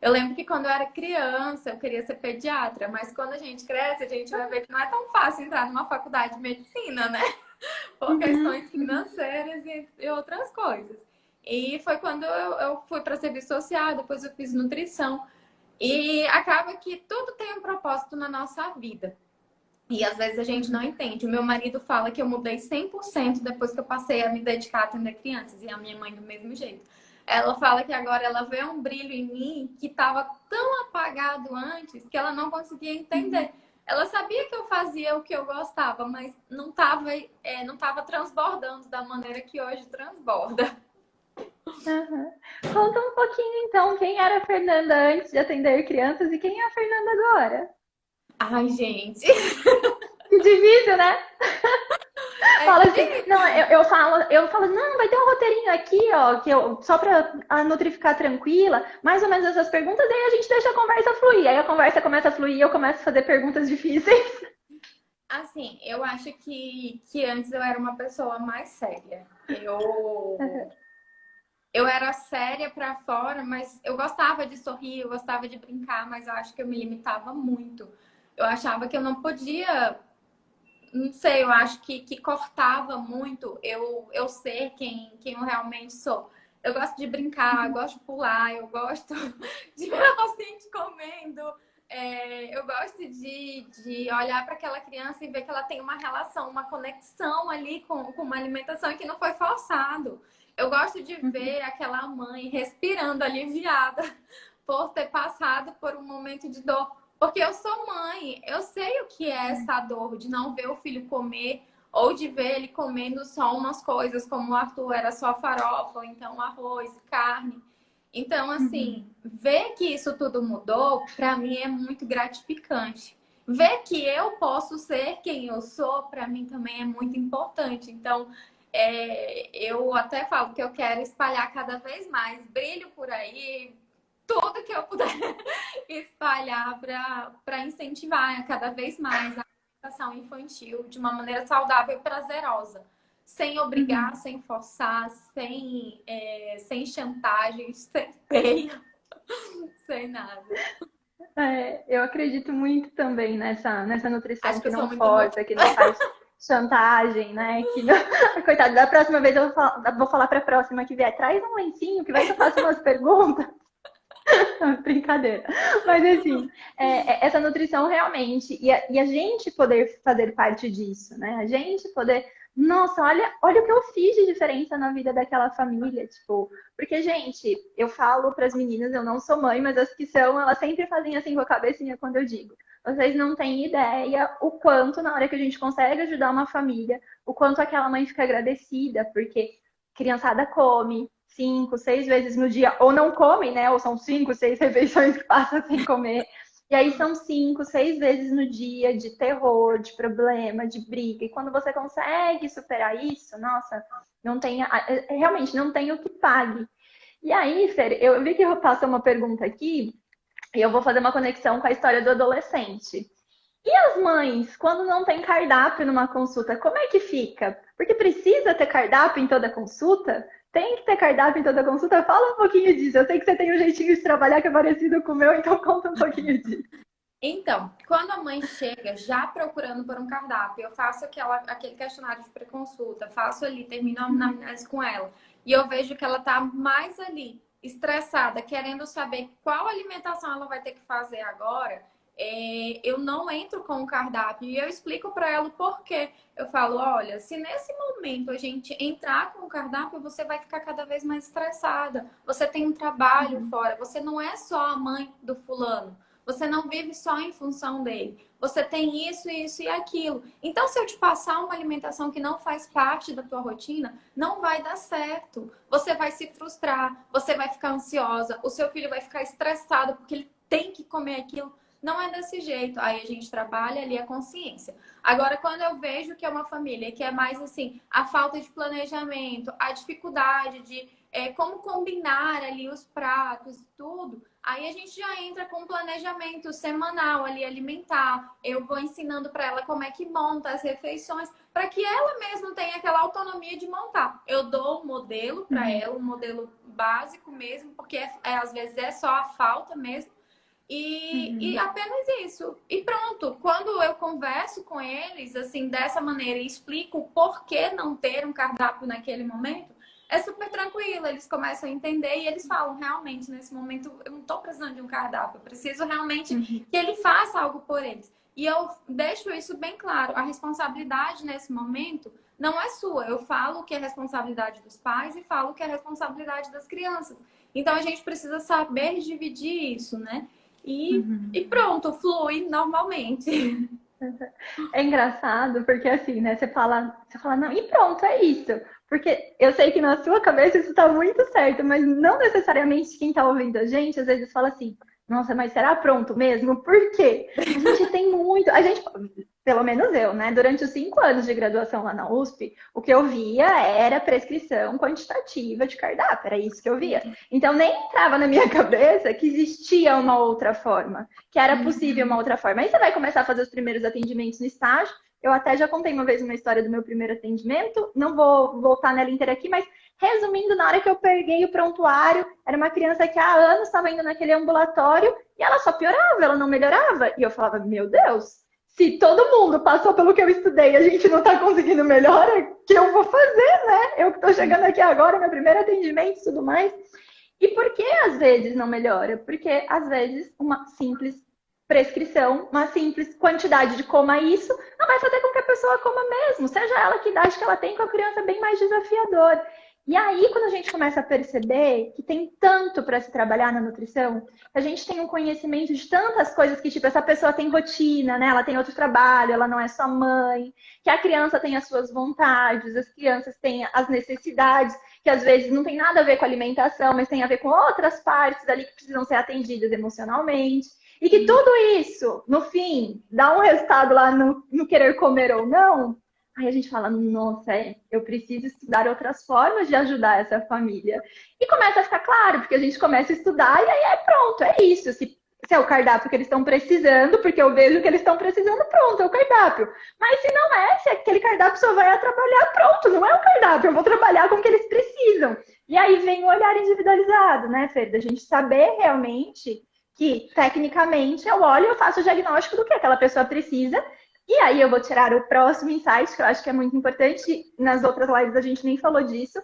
Eu lembro que quando eu era criança, eu queria ser pediatra, mas quando a gente cresce, a gente vai ver que não é tão fácil entrar numa faculdade de medicina, né? Por questões financeiras e outras coisas. E foi quando eu fui para serviço social, depois eu fiz nutrição. E acaba que tudo tem um propósito na nossa vida. E às vezes a gente não entende. O meu marido fala que eu mudei 100% depois que eu passei a me dedicar a atender crianças. E a minha mãe do mesmo jeito. Ela fala que agora ela vê um brilho em mim que estava tão apagado antes que ela não conseguia entender. Ela sabia que eu fazia o que eu gostava, mas não estava transbordando da maneira que hoje transborda. Conta um pouquinho, então, quem era a Fernanda antes de atender crianças e quem é a Fernanda agora? Ai, gente. Que difícil, né? Fala assim, não, eu falo, não, vai ter um roteirinho aqui, ó, só pra a Nutri ficar tranquila, mais ou menos essas perguntas, e aí a gente deixa a conversa fluir. Aí a conversa começa a fluir e eu começo a fazer perguntas difíceis. Assim, eu acho que antes eu era uma pessoa mais séria. Eu era séria pra fora, mas eu gostava de sorrir, eu gostava de brincar, mas eu acho que eu me limitava muito. Eu achava que eu não podia, não sei, eu acho que cortava muito eu ser quem eu realmente sou. Eu gosto de brincar, eu gosto de pular, eu gosto de ver a paciente comendo. Eu gosto de olhar para aquela criança e ver que ela tem uma relação, uma conexão ali com uma alimentação e que não foi forçado. Eu gosto de ver aquela mãe respirando aliviada por ter passado por um momento de dor. Porque eu sou mãe, eu sei o que é essa dor de não ver o filho comer ou de ver ele comendo só umas coisas, como o Arthur era só farofa, ou então arroz, carne. Então, assim, ver que isso tudo mudou, para mim é muito gratificante. Ver que eu posso ser quem eu sou, para mim também é muito importante. Então, eu até falo que eu quero espalhar cada vez mais brilho por aí, tudo que eu puder espalhar para incentivar cada vez mais a alimentação infantil de uma maneira saudável e prazerosa. Sem obrigar, sem forçar, sem chantagem, sem peia, sem nada. Eu acredito muito também nessa nutrição Acho que eu sou não muito força, que não faz chantagem, né? Que não... Coitada, da próxima vez eu vou falar para a próxima que vier, traz um lencinho que vai que eu faço umas perguntas. Brincadeira. Mas assim, essa nutrição realmente, e a gente poder fazer parte disso, né? A gente poder, nossa, olha o que eu fiz de diferença na vida daquela família, tipo, porque, gente, eu falo para as meninas, eu não sou mãe, mas as que são, elas sempre fazem assim com a cabecinha quando eu digo. Vocês não têm ideia o quanto, na hora que a gente consegue ajudar uma família, o quanto aquela mãe fica agradecida, porque criançada come 5, 6 vezes no dia, ou não come, né? Ou são 5, 6 refeições que passa sem comer. E aí são 5, 6 vezes no dia de terror, de problema, de briga. E quando você consegue superar isso, nossa, não tem, realmente não tem o que pague. E aí, Fer, eu vi que passou uma pergunta aqui, e eu vou fazer uma conexão com a história do adolescente. E as mães, quando não tem cardápio numa consulta, como é que fica? Porque precisa ter cardápio em toda consulta? Tem que ter cardápio em toda consulta? Fala um pouquinho disso. Eu sei que você tem um jeitinho de trabalhar que é parecido com o meu, então conta um pouquinho disso. Então, quando a mãe chega já procurando por um cardápio, eu faço aquele questionário de pré-consulta, faço ali, termino a anamnese com ela. E eu vejo que ela tá mais ali, estressada, querendo saber qual alimentação ela vai ter que fazer agora. eu não entro com o cardápio e eu explico para ela o porquê. Eu falo, olha, se nesse momento a gente entrar com o cardápio, você vai ficar cada vez mais estressada. Você tem um trabalho fora, você não é só a mãe do fulano. Você não vive só em função dele. Você tem isso, isso e aquilo. Então, se eu te passar uma alimentação que não faz parte da tua rotina, não vai dar certo. Você vai se frustrar, você vai ficar ansiosa, o seu filho vai ficar estressado porque ele tem que comer aquilo. Não é desse jeito. Aí a gente trabalha ali a consciência. Agora, quando eu vejo que é uma família que é mais assim, a falta de planejamento, a dificuldade de como combinar ali os pratos e tudo, aí a gente já entra com um planejamento semanal ali alimentar. Eu vou ensinando para ela como é que monta as refeições, para que ela mesma tenha aquela autonomia de montar. Eu dou um modelo para ela, um modelo básico mesmo, porque às vezes é só a falta mesmo. E apenas isso. E pronto. Quando eu converso com eles, assim, dessa maneira e explico o porquê não ter um cardápio naquele momento, é super tranquilo. Eles começam a entender e eles falam, realmente, nesse momento, eu não estou precisando de um cardápio. Eu preciso realmente que ele faça algo por eles. E eu deixo isso bem claro. A responsabilidade nesse momento não é sua. Eu falo que é responsabilidade dos pais e falo que é responsabilidade das crianças. Então, a gente precisa saber dividir isso, né? E pronto, flui normalmente. É engraçado porque assim, né? Você fala, não, e pronto, é isso. Porque eu sei que na sua cabeça isso tá muito certo, mas não necessariamente quem tá ouvindo a gente, às vezes fala assim, nossa, mas será pronto mesmo? Por quê? A gente tem muito. A gente, pelo menos eu, né? Durante os 5 anos de graduação lá na USP, o que eu via era prescrição quantitativa de cardápio, era isso que eu via. Então nem entrava na minha cabeça que existia uma outra forma, que era possível uma outra forma. Aí você vai começar a fazer os primeiros atendimentos no estágio. Eu até já contei uma vez uma história do meu primeiro atendimento, não vou voltar nela inteira aqui, mas resumindo, na hora que eu peguei o prontuário, era uma criança que há anos estava indo naquele ambulatório e ela só piorava, ela não melhorava. E eu falava, meu Deus, se todo mundo passou pelo que eu estudei e a gente não está conseguindo melhora, o que eu vou fazer, né? Eu que estou chegando aqui agora, meu primeiro atendimento e tudo mais. E por que às vezes não melhora? Porque às vezes uma simples prescrição, uma simples quantidade de coma isso, não vai fazer com que a pessoa coma mesmo, seja ela que idade que ela tem, com a criança é bem mais desafiador. E aí, quando a gente começa a perceber que tem tanto para se trabalhar na nutrição, a gente tem um conhecimento de tantas coisas que, tipo, essa pessoa tem rotina, né? Ela tem outro trabalho, ela não é só mãe, que a criança tem as suas vontades, as crianças têm as necessidades, que às vezes não tem nada a ver com a alimentação, mas tem a ver com outras partes ali que precisam ser atendidas emocionalmente. E que tudo isso, no fim, dá um resultado lá no querer comer ou não. Aí a gente fala, nossa, eu preciso estudar outras formas de ajudar essa família. E começa a ficar claro, porque a gente começa a estudar e aí pronto, é isso. Se é o cardápio que eles estão precisando, porque eu vejo que eles estão precisando, pronto, é o cardápio. Mas se não é, se aquele cardápio só vai trabalhar, pronto, não é o cardápio, eu vou trabalhar com o que eles precisam. E aí vem o olhar individualizado, né, Fer? Da gente saber realmente que, tecnicamente, eu olho e eu faço o diagnóstico do que aquela pessoa precisa. E aí eu vou tirar o próximo insight, que eu acho que é muito importante. Nas outras lives a gente nem falou disso.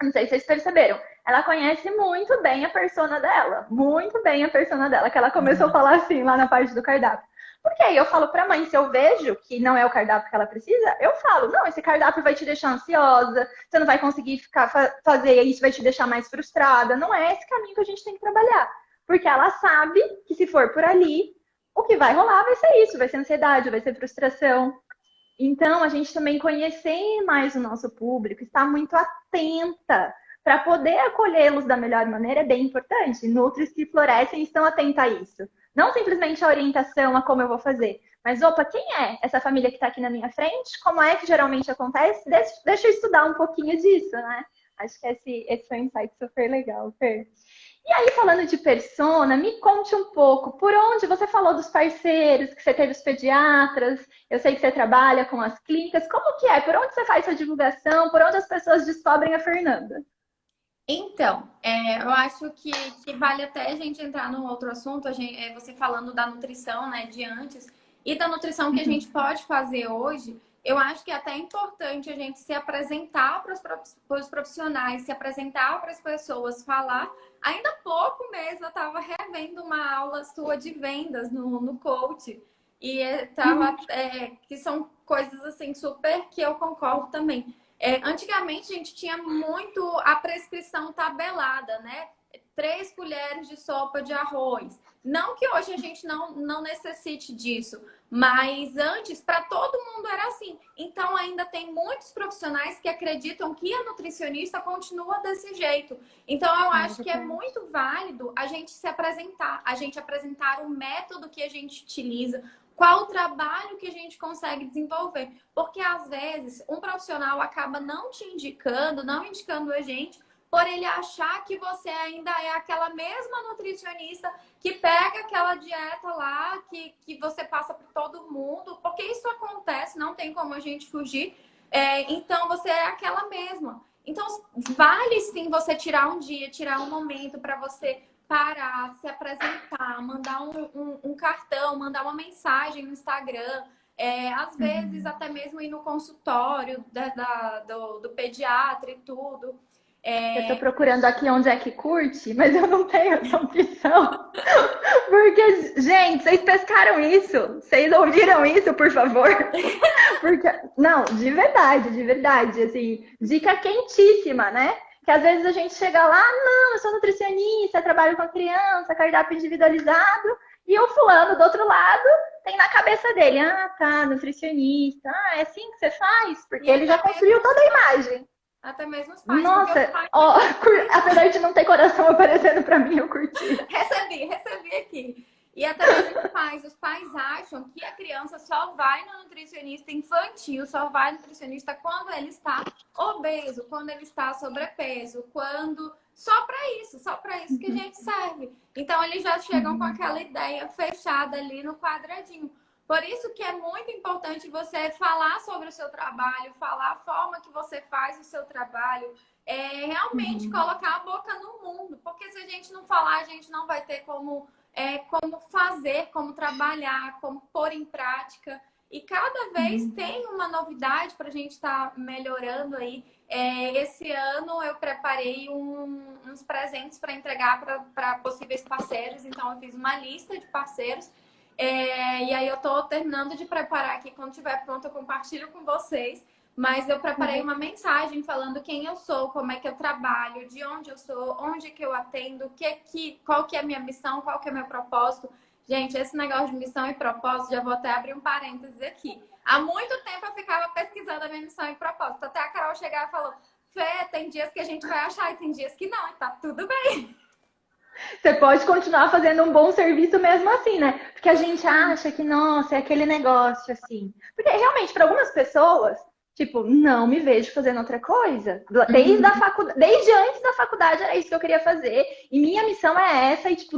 Não sei se vocês perceberam. Ela conhece muito bem a persona dela. Muito bem a persona dela. Que ela começou a falar assim, lá na parte do cardápio. Porque aí eu falo pra mãe, se eu vejo que não é o cardápio que ela precisa, eu falo, não, esse cardápio vai te deixar ansiosa, você não vai conseguir fazer isso, vai te deixar mais frustrada. Não é esse caminho que a gente tem que trabalhar. Porque ela sabe que se for por ali, o que vai rolar vai ser isso, vai ser ansiedade, vai ser frustração. Então, a gente também conhecer mais o nosso público, estar muito atenta para poder acolhê-los da melhor maneira é bem importante. Nutris que florescem estão atentos a isso. Não simplesmente a orientação a como eu vou fazer, mas, opa, quem é essa família que está aqui na minha frente? Como é que geralmente acontece? Deixa eu estudar um pouquinho disso, né? Acho que esse foi um insight super legal, Fer. E aí, falando de persona, me conte um pouco, por onde você falou dos parceiros, que você teve os pediatras, eu sei que você trabalha com as clínicas, como que é? Por onde você faz sua divulgação? Por onde as pessoas descobrem a Fernanda? Então, eu acho que vale até a gente entrar num outro assunto, você falando da nutrição, né, de antes, e da nutrição que a gente pode fazer hoje. eu acho que é até importante a gente se apresentar para os profissionais, se apresentar para as pessoas, falar. Ainda há pouco mesmo eu estava revendo uma aula sua de vendas no coach. E que são coisas assim super que eu concordo também. Antigamente a gente tinha muito a prescrição tabelada, né? 3 colheres de sopa de arroz. Não que hoje a gente não necessite disso, mas antes para todo mundo era assim. Então ainda tem muitos profissionais que acreditam que a nutricionista continua desse jeito. Então eu acho que é muito válido a gente se apresentar, a gente apresentar o método que a gente utiliza, qual o trabalho que a gente consegue desenvolver. Porque às vezes um profissional acaba não te indicando, não indicando a gente, por ele achar que você ainda é aquela mesma nutricionista que pega aquela dieta lá, que você passa para todo mundo, porque isso acontece, não tem como a gente fugir. Então, você é aquela mesma. Então, vale sim você tirar um dia, tirar um momento para você parar, se apresentar, mandar um cartão, mandar uma mensagem no Instagram. Às vezes, até mesmo ir no consultório do pediatra e tudo. Eu tô procurando aqui onde é que curte, mas eu não tenho essa opção. Porque, gente, vocês pescaram isso? Vocês ouviram isso, por favor? Porque, não, de verdade, assim, dica quentíssima, né? Que às vezes a gente chega lá, não, eu sou nutricionista, trabalho com criança, cardápio individualizado, e o fulano do outro lado tem na cabeça dele, ah, tá, nutricionista, é assim que você faz? Porque ele já construiu toda a imagem. Até mesmo os pais. Nossa, apesar de não ter coração aparecendo pra mim, eu curti. Recebi aqui. E até mesmo os pais acham que a criança só vai no nutricionista infantil, só vai no nutricionista quando ele está obeso, quando ele está sobrepeso, só para isso que a gente serve. Então eles já chegam com aquela ideia fechada ali no quadradinho. Por isso que é muito importante você falar sobre o seu trabalho, falar a forma que você faz o seu trabalho, realmente colocar a boca no mundo. Porque se a gente não falar, a gente não vai ter como fazer, como trabalhar, como pôr em prática. E cada vez tem uma novidade para a gente estar melhorando aí. Esse ano eu preparei uns presentes para entregar para possíveis parceiros. Então eu fiz uma lista de parceiros. E aí eu tô terminando de preparar aqui. Quando estiver pronto, eu compartilho com vocês. Mas eu preparei uma mensagem falando quem eu sou, como é que eu trabalho, de onde eu sou, onde que eu atendo, qual que é a minha missão, qual que é o meu propósito. Gente, esse negócio de missão e propósito, já vou até abrir um parênteses aqui. Há muito tempo eu ficava pesquisando a minha missão e propósito. Até a Carol chegar e falou, Fê, tem dias que a gente vai achar e tem dias que não. E tá tudo bem. Você pode continuar fazendo um bom serviço mesmo assim, né? Porque a gente acha que, nossa, é aquele negócio assim. Porque realmente, para algumas pessoas, tipo, não me vejo fazendo outra coisa. Desde antes da faculdade era isso que eu queria fazer. E minha missão é essa. E, tipo,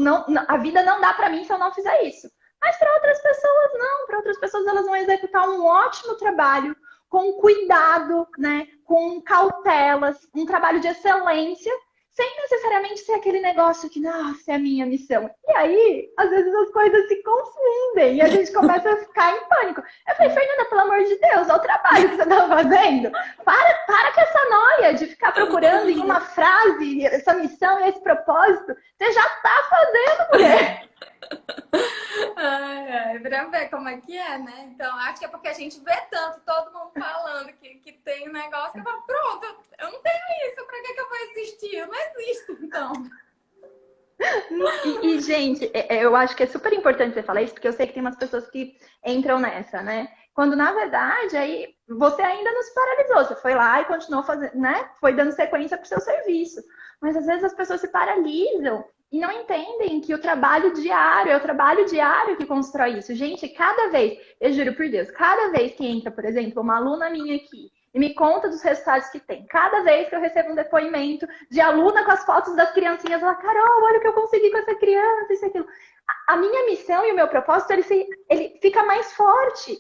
a vida não dá para mim se eu não fizer isso. Mas para outras pessoas, não. Para outras pessoas, elas vão executar um ótimo trabalho, com cuidado, né? Com cautelas, um trabalho de excelência, sem necessariamente ser aquele negócio que, nossa, é a minha missão. E aí, às vezes as coisas se confundem e a gente começa a ficar em pânico. Eu falei, Fernanda, pelo amor de Deus, olha o trabalho que você está fazendo. Para com essa noia de ficar procurando em uma frase essa missão e esse propósito. Você já está fazendo, mulher. Pra ver como é que é, né? Então, acho que é porque a gente vê tanto, todo mundo falando que tem um negócio, que eu falo, pronto, eu não tenho isso, pra que eu vou existir? Eu não existo, então. E, gente, eu acho que é super importante você falar isso, porque eu sei que tem umas pessoas que entram nessa, né? Quando, na verdade, aí você ainda não se paralisou. Você foi lá e continuou fazendo, né? Foi dando sequência pro seu serviço. Mas, às vezes, as pessoas se paralisam e não entendem que o trabalho diário, é o trabalho diário que constrói isso. Gente, cada vez, eu juro por Deus, cada vez que entra, por exemplo, uma aluna minha aqui e me conta dos resultados que tem, cada vez que eu recebo um depoimento de aluna com as fotos das criancinhas, ela, Carol, olha o que eu consegui com essa criança, isso e aquilo. A minha missão e o meu propósito, ele fica mais forte.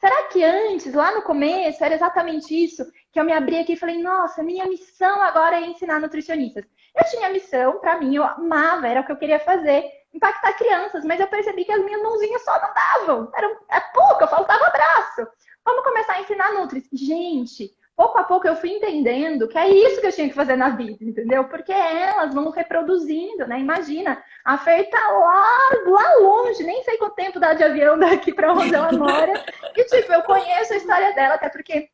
Será que antes, lá no começo, era exatamente isso? Que eu me abri aqui e falei, nossa, minha missão agora é ensinar nutricionistas. Eu tinha missão, pra mim, eu amava, era o que eu queria fazer, impactar crianças, mas eu percebi que as minhas mãozinhas só não davam, era pouco, eu faltava braço. vamos começar a ensinar Nutris. Gente, pouco a pouco eu fui entendendo que é isso que eu tinha que fazer na vida, entendeu? Porque elas vão reproduzindo, né? Imagina, a Fer tá lá longe, nem sei quanto tempo dá de avião daqui para onde ela mora. E, tipo, eu conheço a história dela, até porque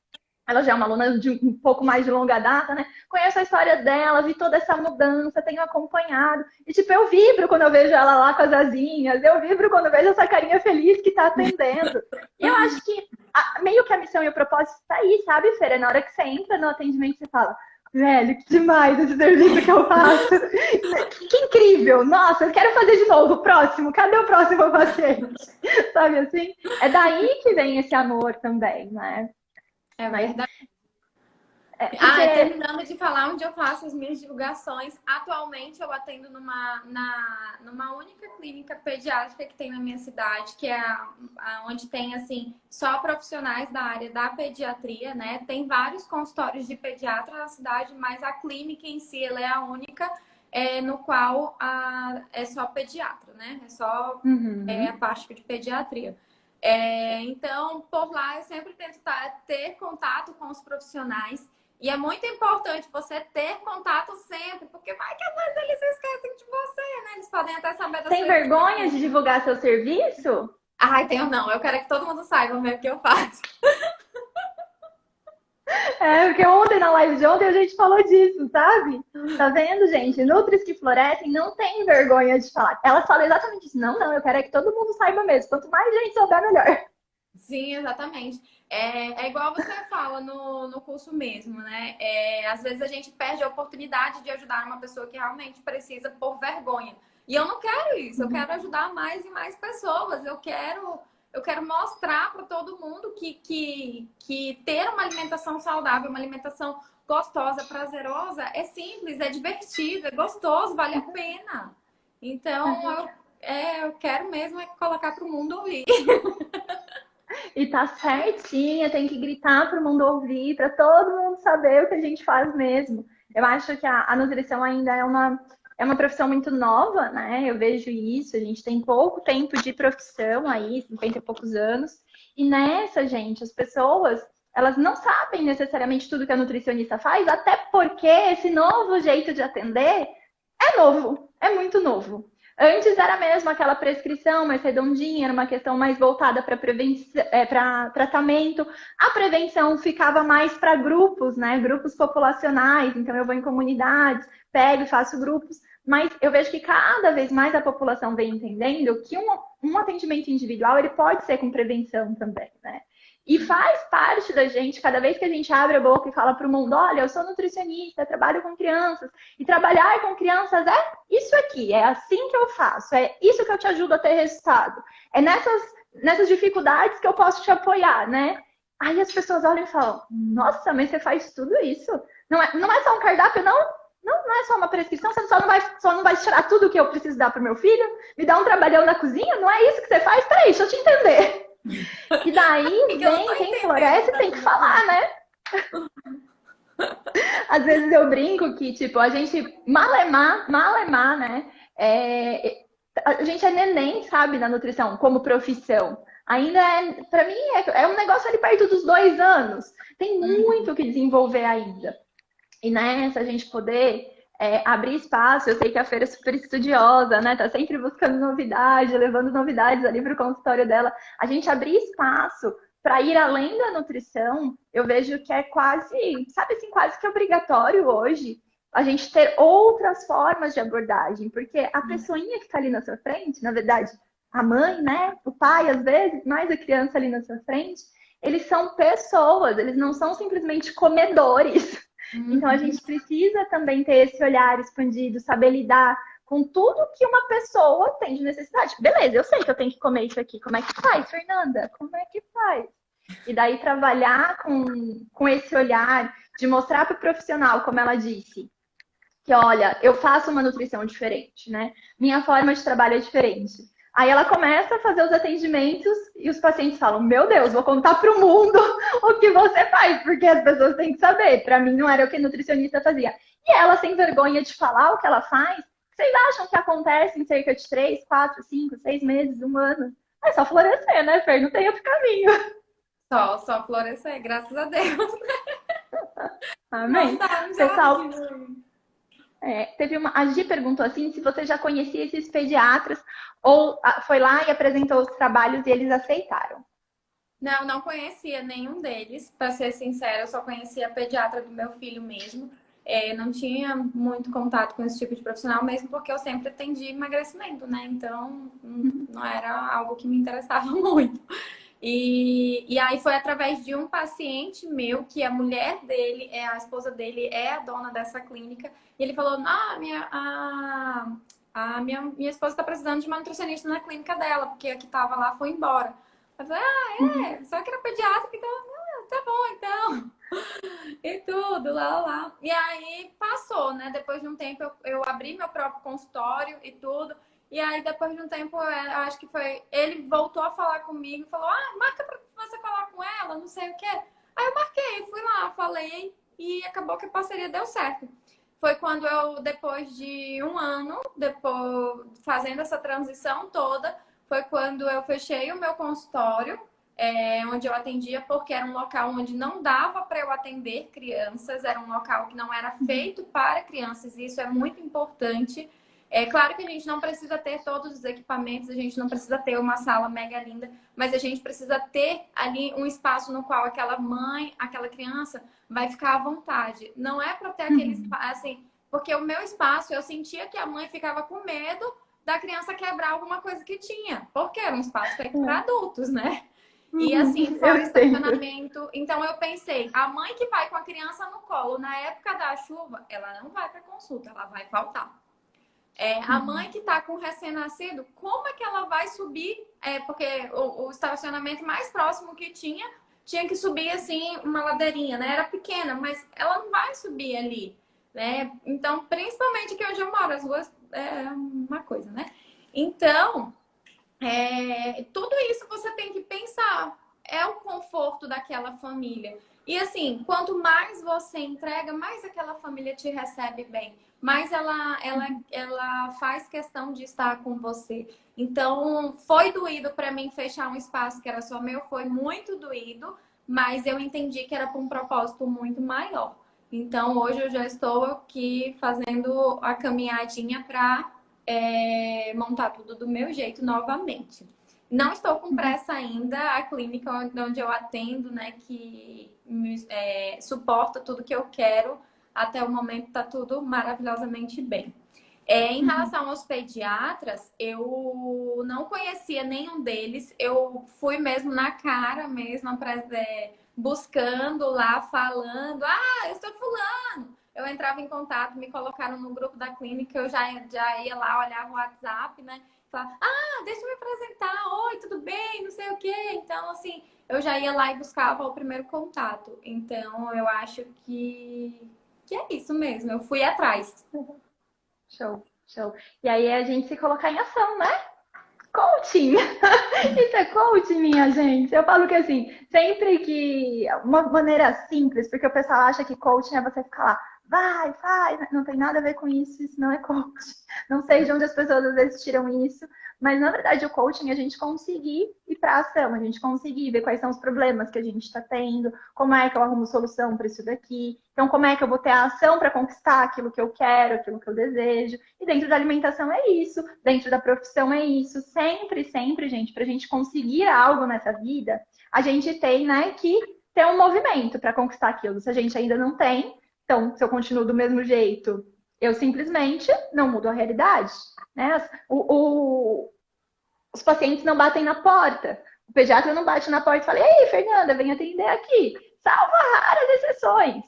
ela já é uma aluna de um pouco mais de longa data, né? Conheço a história dela, vi toda essa mudança, tenho acompanhado. E, tipo, eu vibro quando eu vejo ela lá com as asinhas, eu vibro quando eu vejo essa carinha feliz que tá atendendo. E eu acho que meio que a missão e o propósito tá aí, sabe, Fer? É na hora que você entra no atendimento, você fala, velho, que demais esse serviço que eu faço. Que incrível! Nossa, eu quero fazer de novo. Próximo, cadê o próximo paciente? Sabe assim? É daí que vem esse amor também, né? É verdade. Porque... terminando de falar onde eu faço as minhas divulgações, atualmente eu atendo numa única clínica pediátrica que tem na minha cidade, que é onde tem, assim, só profissionais da área da pediatria, né? Tem vários consultórios de pediatra na cidade, mas a clínica em si, ela é a única no qual é só pediatra, né? É só a parte de pediatria. Então, por lá, eu sempre tento ter contato com os profissionais. E é muito importante você ter contato sempre, porque vai que às vezes eles esquecem de você, né? Eles podem até saber da Tem vergonha de divulgar seu serviço? Ai, tenho não. Eu quero que todo mundo saiba mesmo o que eu faço. Porque ontem, na live de ontem, a gente falou disso, sabe? Tá vendo, gente? Nutris que florescem não tem vergonha de falar. Elas falam exatamente isso. Não, eu quero que todo mundo saiba mesmo. Quanto mais gente souber, melhor. Sim, exatamente. É igual você fala no curso mesmo, né? Às vezes a gente perde a oportunidade de ajudar uma pessoa que realmente precisa por vergonha. E eu não quero isso. Eu quero ajudar mais e mais pessoas. Eu quero mostrar para todo mundo que ter uma alimentação saudável, uma alimentação gostosa, prazerosa, é simples, é divertido, é gostoso, vale a pena. Então, eu quero mesmo colocar para o mundo ouvir. E tá certinha, tem que gritar para o mundo ouvir, para todo mundo saber o que a gente faz mesmo. Eu acho que a nutrição ainda é uma profissão muito nova, né? Eu vejo isso, a gente tem pouco tempo de profissão aí, 50 e poucos anos. E nessa, gente, as pessoas, elas não sabem necessariamente tudo que a nutricionista faz, até porque esse novo jeito de atender é novo, é muito novo. Antes era mesmo aquela prescrição mais redondinha, era uma questão mais voltada para tratamento. A prevenção ficava mais para grupos, né? Grupos populacionais. Então eu vou em comunidades, pego e faço grupos. Mas eu vejo que cada vez mais a população vem entendendo que um atendimento individual ele pode ser com prevenção também, né? E faz parte da gente, cada vez que a gente abre a boca e fala para o mundo, olha, eu sou nutricionista, trabalho com crianças, e trabalhar com crianças é isso aqui, é assim que eu faço, é isso que eu te ajudo a ter resultado. É nessas dificuldades que eu posso te apoiar, né? Aí as pessoas olham e falam, nossa, mas você faz tudo isso? Não é só um cardápio, não? Não é só uma prescrição, você só não vai tirar tudo que eu preciso dar para o meu filho? Me dá um trabalhão na cozinha? Não é isso que você faz? Peraí, deixa eu te entender. E daí quem floresce tem que falar, né? Às vezes eu brinco que, tipo, a gente malemar, né? A gente é neném, sabe, na nutrição, como profissão. Ainda pra mim, é um negócio ali perto dos 2 anos. Tem muito o que desenvolver ainda. E nessa, a gente poder abrir espaço. Eu sei que a Feira é super estudiosa, né? Tá sempre buscando novidade, levando novidades ali pro consultório dela. A gente abrir espaço para ir além da nutrição, eu vejo que é quase, sabe assim, quase que obrigatório hoje a gente ter outras formas de abordagem, porque a pessoinha que está ali na sua frente, na verdade, a mãe, né? O pai, às vezes, mais a criança ali na sua frente, eles são pessoas, eles não são simplesmente comedores. Então, a gente precisa também ter esse olhar expandido, saber lidar com tudo que uma pessoa tem de necessidade. Beleza, eu sei que eu tenho que comer isso aqui. Como é que faz, Fernanda? Como é que faz? E daí, trabalhar com esse olhar de mostrar para o profissional, como ela disse, que, olha, eu faço uma nutrição diferente, né? Minha forma de trabalho é diferente. Aí ela começa a fazer os atendimentos e os pacientes falam, meu Deus, vou contar para o mundo o que você faz, porque as pessoas têm que saber. Para mim não era o que a nutricionista fazia. E ela, sem vergonha de falar o que ela faz, vocês acham que acontece em cerca de 3, 4, 5, 6 meses, 1 ano? É só florescer, né, Fer? Não tem outro caminho. Só florescer, graças a Deus. Amém. Não dá um Pessoal, jardim. a Gi perguntou assim se você já conhecia esses pediatras ou foi lá e apresentou os trabalhos e eles aceitaram. Não, não conhecia nenhum deles. Para ser sincera, eu só conhecia a pediatra do meu filho mesmo. Não tinha muito contato com esse tipo de profissional, mesmo porque eu sempre atendi emagrecimento, né? Então, não era algo que me interessava muito. E aí foi através de um paciente meu, que a mulher dele, a esposa dele é a dona dessa clínica, e ele falou, minha esposa está precisando de uma nutricionista na clínica dela, porque a que estava lá foi embora. Eu falei, só que era pediatra, então, tá bom, então. E tudo, lá. E aí passou, né? Depois de um tempo eu abri meu próprio consultório e tudo. E aí, depois de um tempo, eu acho que foi. Ele voltou a falar comigo e falou: marca pra você falar com ela, não sei o quê. Aí eu marquei, fui lá, falei e acabou que a parceria deu certo. Foi quando eu, depois de um ano, depois fazendo essa transição toda, foi quando eu fechei o meu consultório, onde eu atendia, porque era um local onde não dava para eu atender crianças, era um local que não era feito para crianças, e isso é muito importante. É claro que a gente não precisa ter todos os equipamentos, a gente não precisa ter uma sala mega linda, mas a gente precisa ter ali um espaço no qual aquela mãe, aquela criança vai ficar à vontade. Não é para ter aquele espaço, assim, porque o meu espaço, eu sentia que a mãe ficava com medo da criança quebrar alguma coisa que tinha, porque era um espaço feito para adultos, né? E assim, fora estacionamento. Então eu pensei, a mãe que vai com a criança no colo na época da chuva, ela não vai para consulta, ela vai faltar. A mãe que está com recém-nascido, como é que ela vai subir? Porque o estacionamento mais próximo que tinha que subir assim uma ladeirinha, né? Era pequena, mas ela não vai subir ali, né? Então, principalmente aqui onde eu moro, as ruas é uma coisa, né? Então, tudo isso você tem que pensar. É o conforto daquela família. E assim, quanto mais você entrega, mais aquela família te recebe bem. Mais ela faz questão de estar com você. Então, foi doído para mim fechar um espaço que era só meu. Foi muito doído. Mas eu entendi que era para um propósito muito maior. Então, hoje eu já estou aqui fazendo a caminhadinha para montar tudo do meu jeito novamente. Não estou com pressa ainda. A clínica onde eu atendo, né, que suporta tudo que eu quero, até o momento está tudo maravilhosamente bem. Em relação aos pediatras, eu não conhecia nenhum deles. Eu fui mesmo na cara, mesmo, buscando lá, falando, eu sou fulano. Eu entrava em contato, me colocaram no grupo da clínica, eu já ia lá, olhava o WhatsApp, né? Falava, deixa eu me apresentar, oi, tudo bem, não sei o quê. Então, assim, eu já ia lá e buscava o primeiro contato. Então, eu acho que é isso mesmo, eu fui atrás. Show, show. E aí a gente se colocar em ação, né? Coaching! Isso é coaching, minha gente. Eu falo que assim, sempre que. Uma maneira simples, porque o pessoal acha que coaching é você ficar lá, vai, faz. Não tem nada a ver com isso, isso não é coaching. Não sei de onde as pessoas às vezes tiram isso, mas na verdade o coaching é a gente conseguir ir para ação, a gente conseguir ver quais são os problemas que a gente está tendo, como é que eu arrumo solução para isso daqui, então como é que eu vou ter a ação para conquistar aquilo que eu quero, aquilo que eu desejo. E dentro da alimentação é isso, dentro da profissão é isso, sempre, gente, para a gente conseguir algo nessa vida, a gente tem, né, que ter um movimento para conquistar aquilo. Se a gente ainda não tem, então se eu continuo do mesmo jeito, eu simplesmente não mudo a realidade, né? Os pacientes não batem na porta. O pediatra não bate na porta e fala, ei, Fernanda, vem atender aqui. Salvo raras exceções.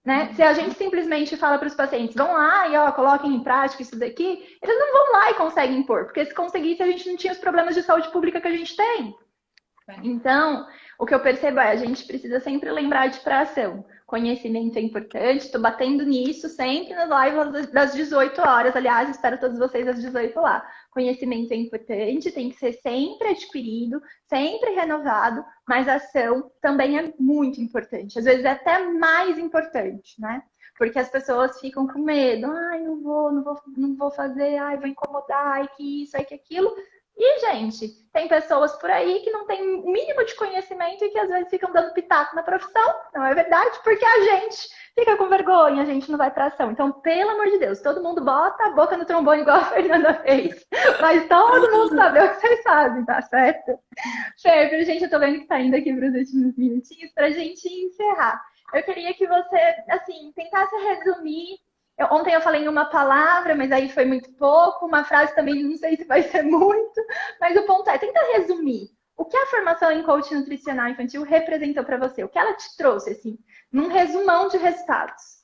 Né? Se a gente simplesmente fala para os pacientes, vão lá e coloquem em prática isso daqui, eles não vão lá e conseguem impor, porque se conseguisse a gente não tinha os problemas de saúde pública que a gente tem. Então, o que eu percebo a gente precisa sempre lembrar de pra ação. Conhecimento é importante, estou batendo nisso sempre nas lives das 18 horas. Aliás, espero todos vocês às 18 lá. Conhecimento é importante, tem que ser sempre adquirido, sempre renovado, mas a ação também é muito importante. Às vezes é até mais importante, né? Porque as pessoas ficam com medo. Não vou fazer, vou incomodar, que isso, que aquilo. E, gente, tem pessoas por aí que não têm o mínimo de conhecimento e que às vezes ficam dando pitaco na profissão, não é verdade? Porque a gente fica com vergonha, a gente não vai pra ação. Então, pelo amor de Deus, todo mundo bota a boca no trombone igual a Fernanda fez. Mas todo mundo sabe o que vocês fazem, tá certo? Fer, pra gente, eu tô vendo que tá indo aqui pros últimos minutinhos, pra gente encerrar. Eu queria que você, assim, tentasse resumir. Ontem eu falei em uma palavra, mas aí foi muito pouco. Uma frase também não sei se vai ser muito. Mas o ponto é, tenta resumir. O que a formação em coaching nutricional infantil representou para você? O que ela te trouxe, assim, num resumão de resultados?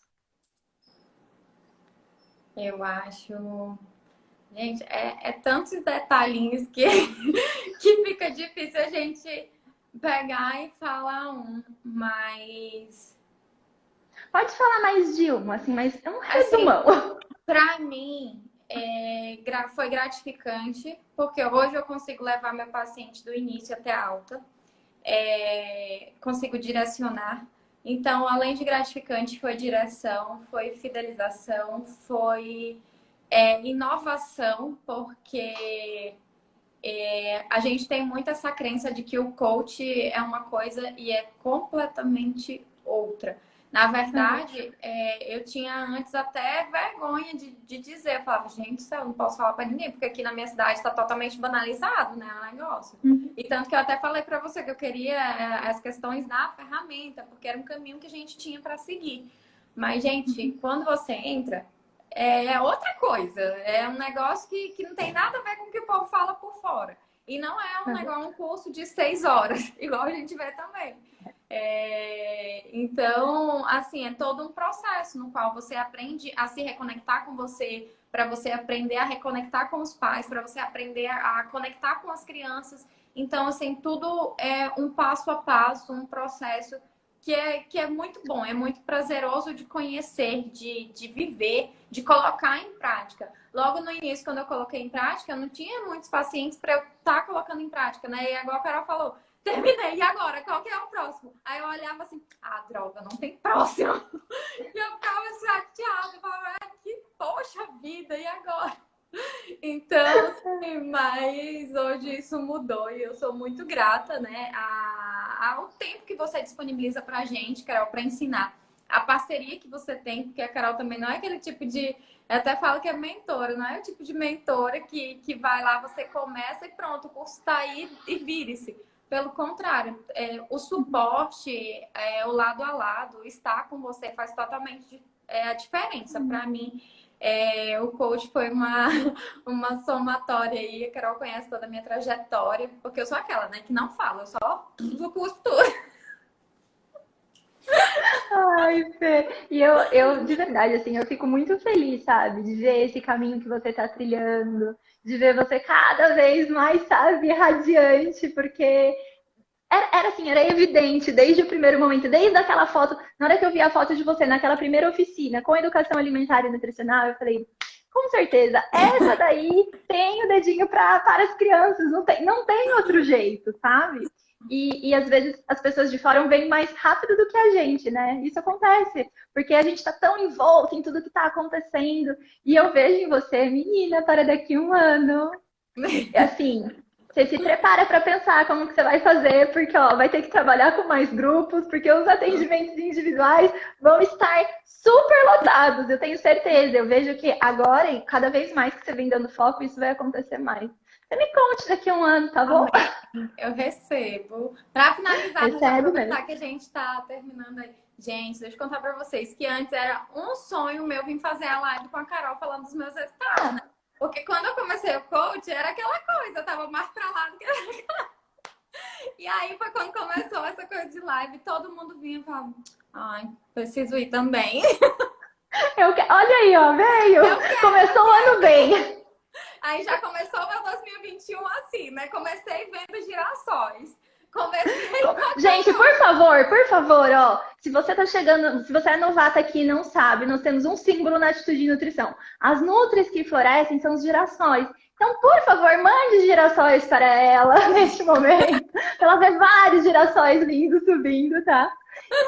Eu acho... Gente, é tantos detalhinhos que, que fica difícil a gente pegar e falar um, mas... Pode falar mais de um, assim, mas é um resumão. Assim, para mim, foi gratificante, porque hoje eu consigo levar meu paciente do início até a alta, consigo direcionar. Então, além de gratificante, foi direção, foi fidelização, foi inovação, porque a gente tem muito essa crença de que o coach é uma coisa e é completamente outra. Na verdade, eu tinha antes até vergonha de dizer. Eu falava, gente, eu não posso falar pra ninguém, porque aqui na minha cidade está totalmente banalizado, né, o negócio. E tanto que eu até falei pra você que eu queria as questões da ferramenta, porque era um caminho que a gente tinha para seguir. Mas, gente, quando você entra, é outra coisa. É um negócio que não tem nada a ver com o que o povo fala por fora. E não é um curso de 6 horas, igual a gente vê também. Então, assim, é todo um processo no qual você aprende a se reconectar com você, para você aprender a reconectar com os pais, para você aprender a conectar com as crianças. Então, assim, tudo é um passo a passo, um processo que é muito bom, é muito prazeroso de conhecer, de viver, de colocar em prática. Logo no início, quando eu coloquei em prática, eu não tinha muitos pacientes para eu estar colocando em prática, né? E agora a Carol falou, terminei, e agora? Qual que é o próximo? Aí eu olhava assim, droga, não tem próximo. E eu ficava chateada, eu falava, que poxa vida, e agora? Então, assim, mas hoje isso mudou e eu sou muito grata, né, ao tempo que você disponibiliza pra gente, Carol, pra ensinar. A parceria que você tem, porque a Carol também não é aquele tipo de... Eu até falo que é mentora, não é o tipo de mentora que vai lá, você começa e pronto, o curso tá aí e vire-se. Pelo contrário, o suporte, o lado a lado, estar com você faz totalmente a diferença. Para mim, o coach foi uma somatória aí. A Carol conhece toda a minha trajetória, porque eu sou aquela, né, que não fala, eu só curso tudo. Ai, Fê. E eu, de verdade, assim, eu fico muito feliz, sabe? De ver esse caminho que você tá trilhando, de ver você cada vez mais, sabe, radiante, porque era assim, era evidente desde o primeiro momento, desde aquela foto, na hora que eu vi a foto de você naquela primeira oficina com educação alimentar e nutricional, eu falei, com certeza, essa daí tem o dedinho para as crianças, não tem outro jeito, sabe? E às vezes as pessoas de fora veem mais rápido do que a gente, né? Isso acontece, porque a gente está tão envolto em tudo que está acontecendo. E eu vejo em você, menina, para daqui 1 ano. Assim, você se prepara para pensar como que você vai fazer, porque ó, vai ter que trabalhar com mais grupos, porque os atendimentos individuais vão estar super lotados, eu tenho certeza. Eu vejo que agora, e cada vez mais que você vem dando foco, isso vai acontecer mais. Você me conte daqui 1 ano, tá bom? Eu recebo. Para finalizar, vou aproveitar que a gente está terminando aí. Gente, deixa eu contar para vocês que antes era um sonho meu vir fazer a live com a Carol falando dos meus resultados, né? Porque quando eu comecei o coach, era aquela coisa, eu tava mais pra lá do que aquela. E aí foi quando começou essa coisa de live, todo mundo vinha e falava, ai, preciso ir também. Olha aí, ó, veio! Começou o ano bem. Aí já começou o meu 2021 assim, né? Comecei vendo girassóis. Gente, por favor, ó, se você tá chegando, se você é novata aqui e não sabe, nós temos um símbolo na Atitude de Nutrição. As nutris que florescem são os girassóis. Então, por favor, mande girassóis para ela neste momento. Ela vê vários girassóis lindos subindo, tá?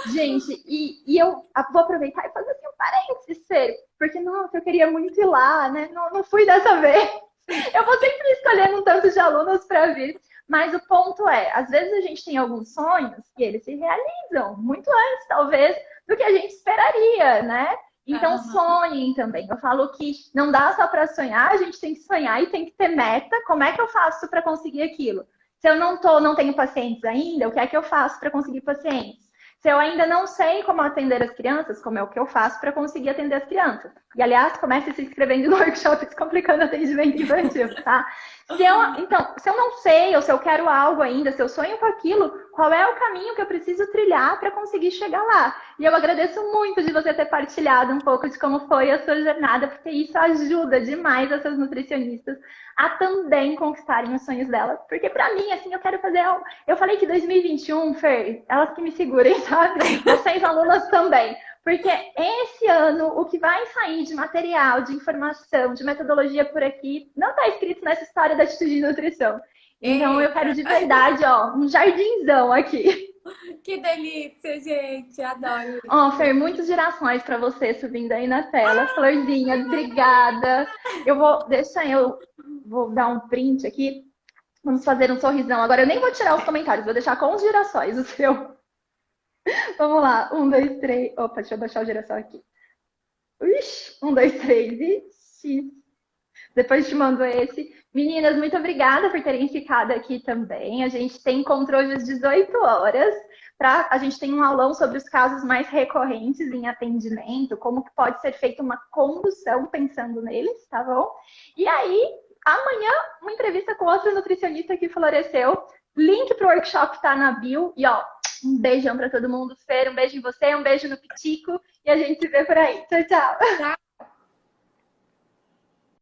Gente, e eu vou aproveitar e fazer assim um parênteses, porque, nossa, eu queria muito ir lá, né? Não fui dessa vez. Eu vou sempre escolhendo um tanto tanto de alunos para vir. Mas o ponto é, às vezes a gente tem alguns sonhos e eles se realizam muito antes, talvez, do que a gente esperaria, né? Então, sonhem também. Eu falo que não dá só para sonhar, a gente tem que sonhar e tem que ter meta. Como é que eu faço para conseguir aquilo? Se eu não tenho pacientes ainda, o que é que eu faço para conseguir pacientes? Se eu ainda não sei como atender as crianças, como é o que eu faço para conseguir atender as crianças? E, aliás, comece se inscrevendo no workshop Descomplicando Atendimento Infantil, tá? Então, se eu não sei, ou se eu quero algo ainda, se eu sonho com aquilo, qual é o caminho que eu preciso trilhar para conseguir chegar lá? E eu agradeço muito de você ter partilhado um pouco de como foi a sua jornada, porque isso ajuda demais essas nutricionistas a também conquistarem os sonhos delas. Porque para mim, assim, eu quero fazer algo. Eu falei que 2021, Fer, elas que me segurem, sabe? Vocês alunas também. Porque esse ano, o que vai sair de material, de informação, de metodologia por aqui, não está escrito nessa história da atitude de nutrição. Então, eu quero de verdade, ó, um jardinzão aqui. Que delícia, gente. Adoro. Ó, Fer, muitas girassóis para você subindo aí na tela. Florzinha, obrigada. Eu vou dar um print aqui. Vamos fazer um sorrisão. Agora, eu nem vou tirar os comentários, vou deixar com os girassóis o seu. Vamos lá. 1, 2, 3. Opa, deixa eu baixar o girassol aqui. Ixi, 1, 2, 3. Ixi. Depois te mando esse. Meninas, muito obrigada por terem ficado aqui também. A gente tem encontro hoje às 18 horas. A gente tem um aulão sobre os casos mais recorrentes em atendimento, como que pode ser feita uma condução pensando neles, tá bom? E aí, amanhã, uma entrevista com outra nutricionista que floresceu. Link pro workshop tá na bio. E ó, um beijão para todo mundo. Fer, um beijo em você, um beijo no Pitico. E a gente se vê por aí. Tchau, tchau.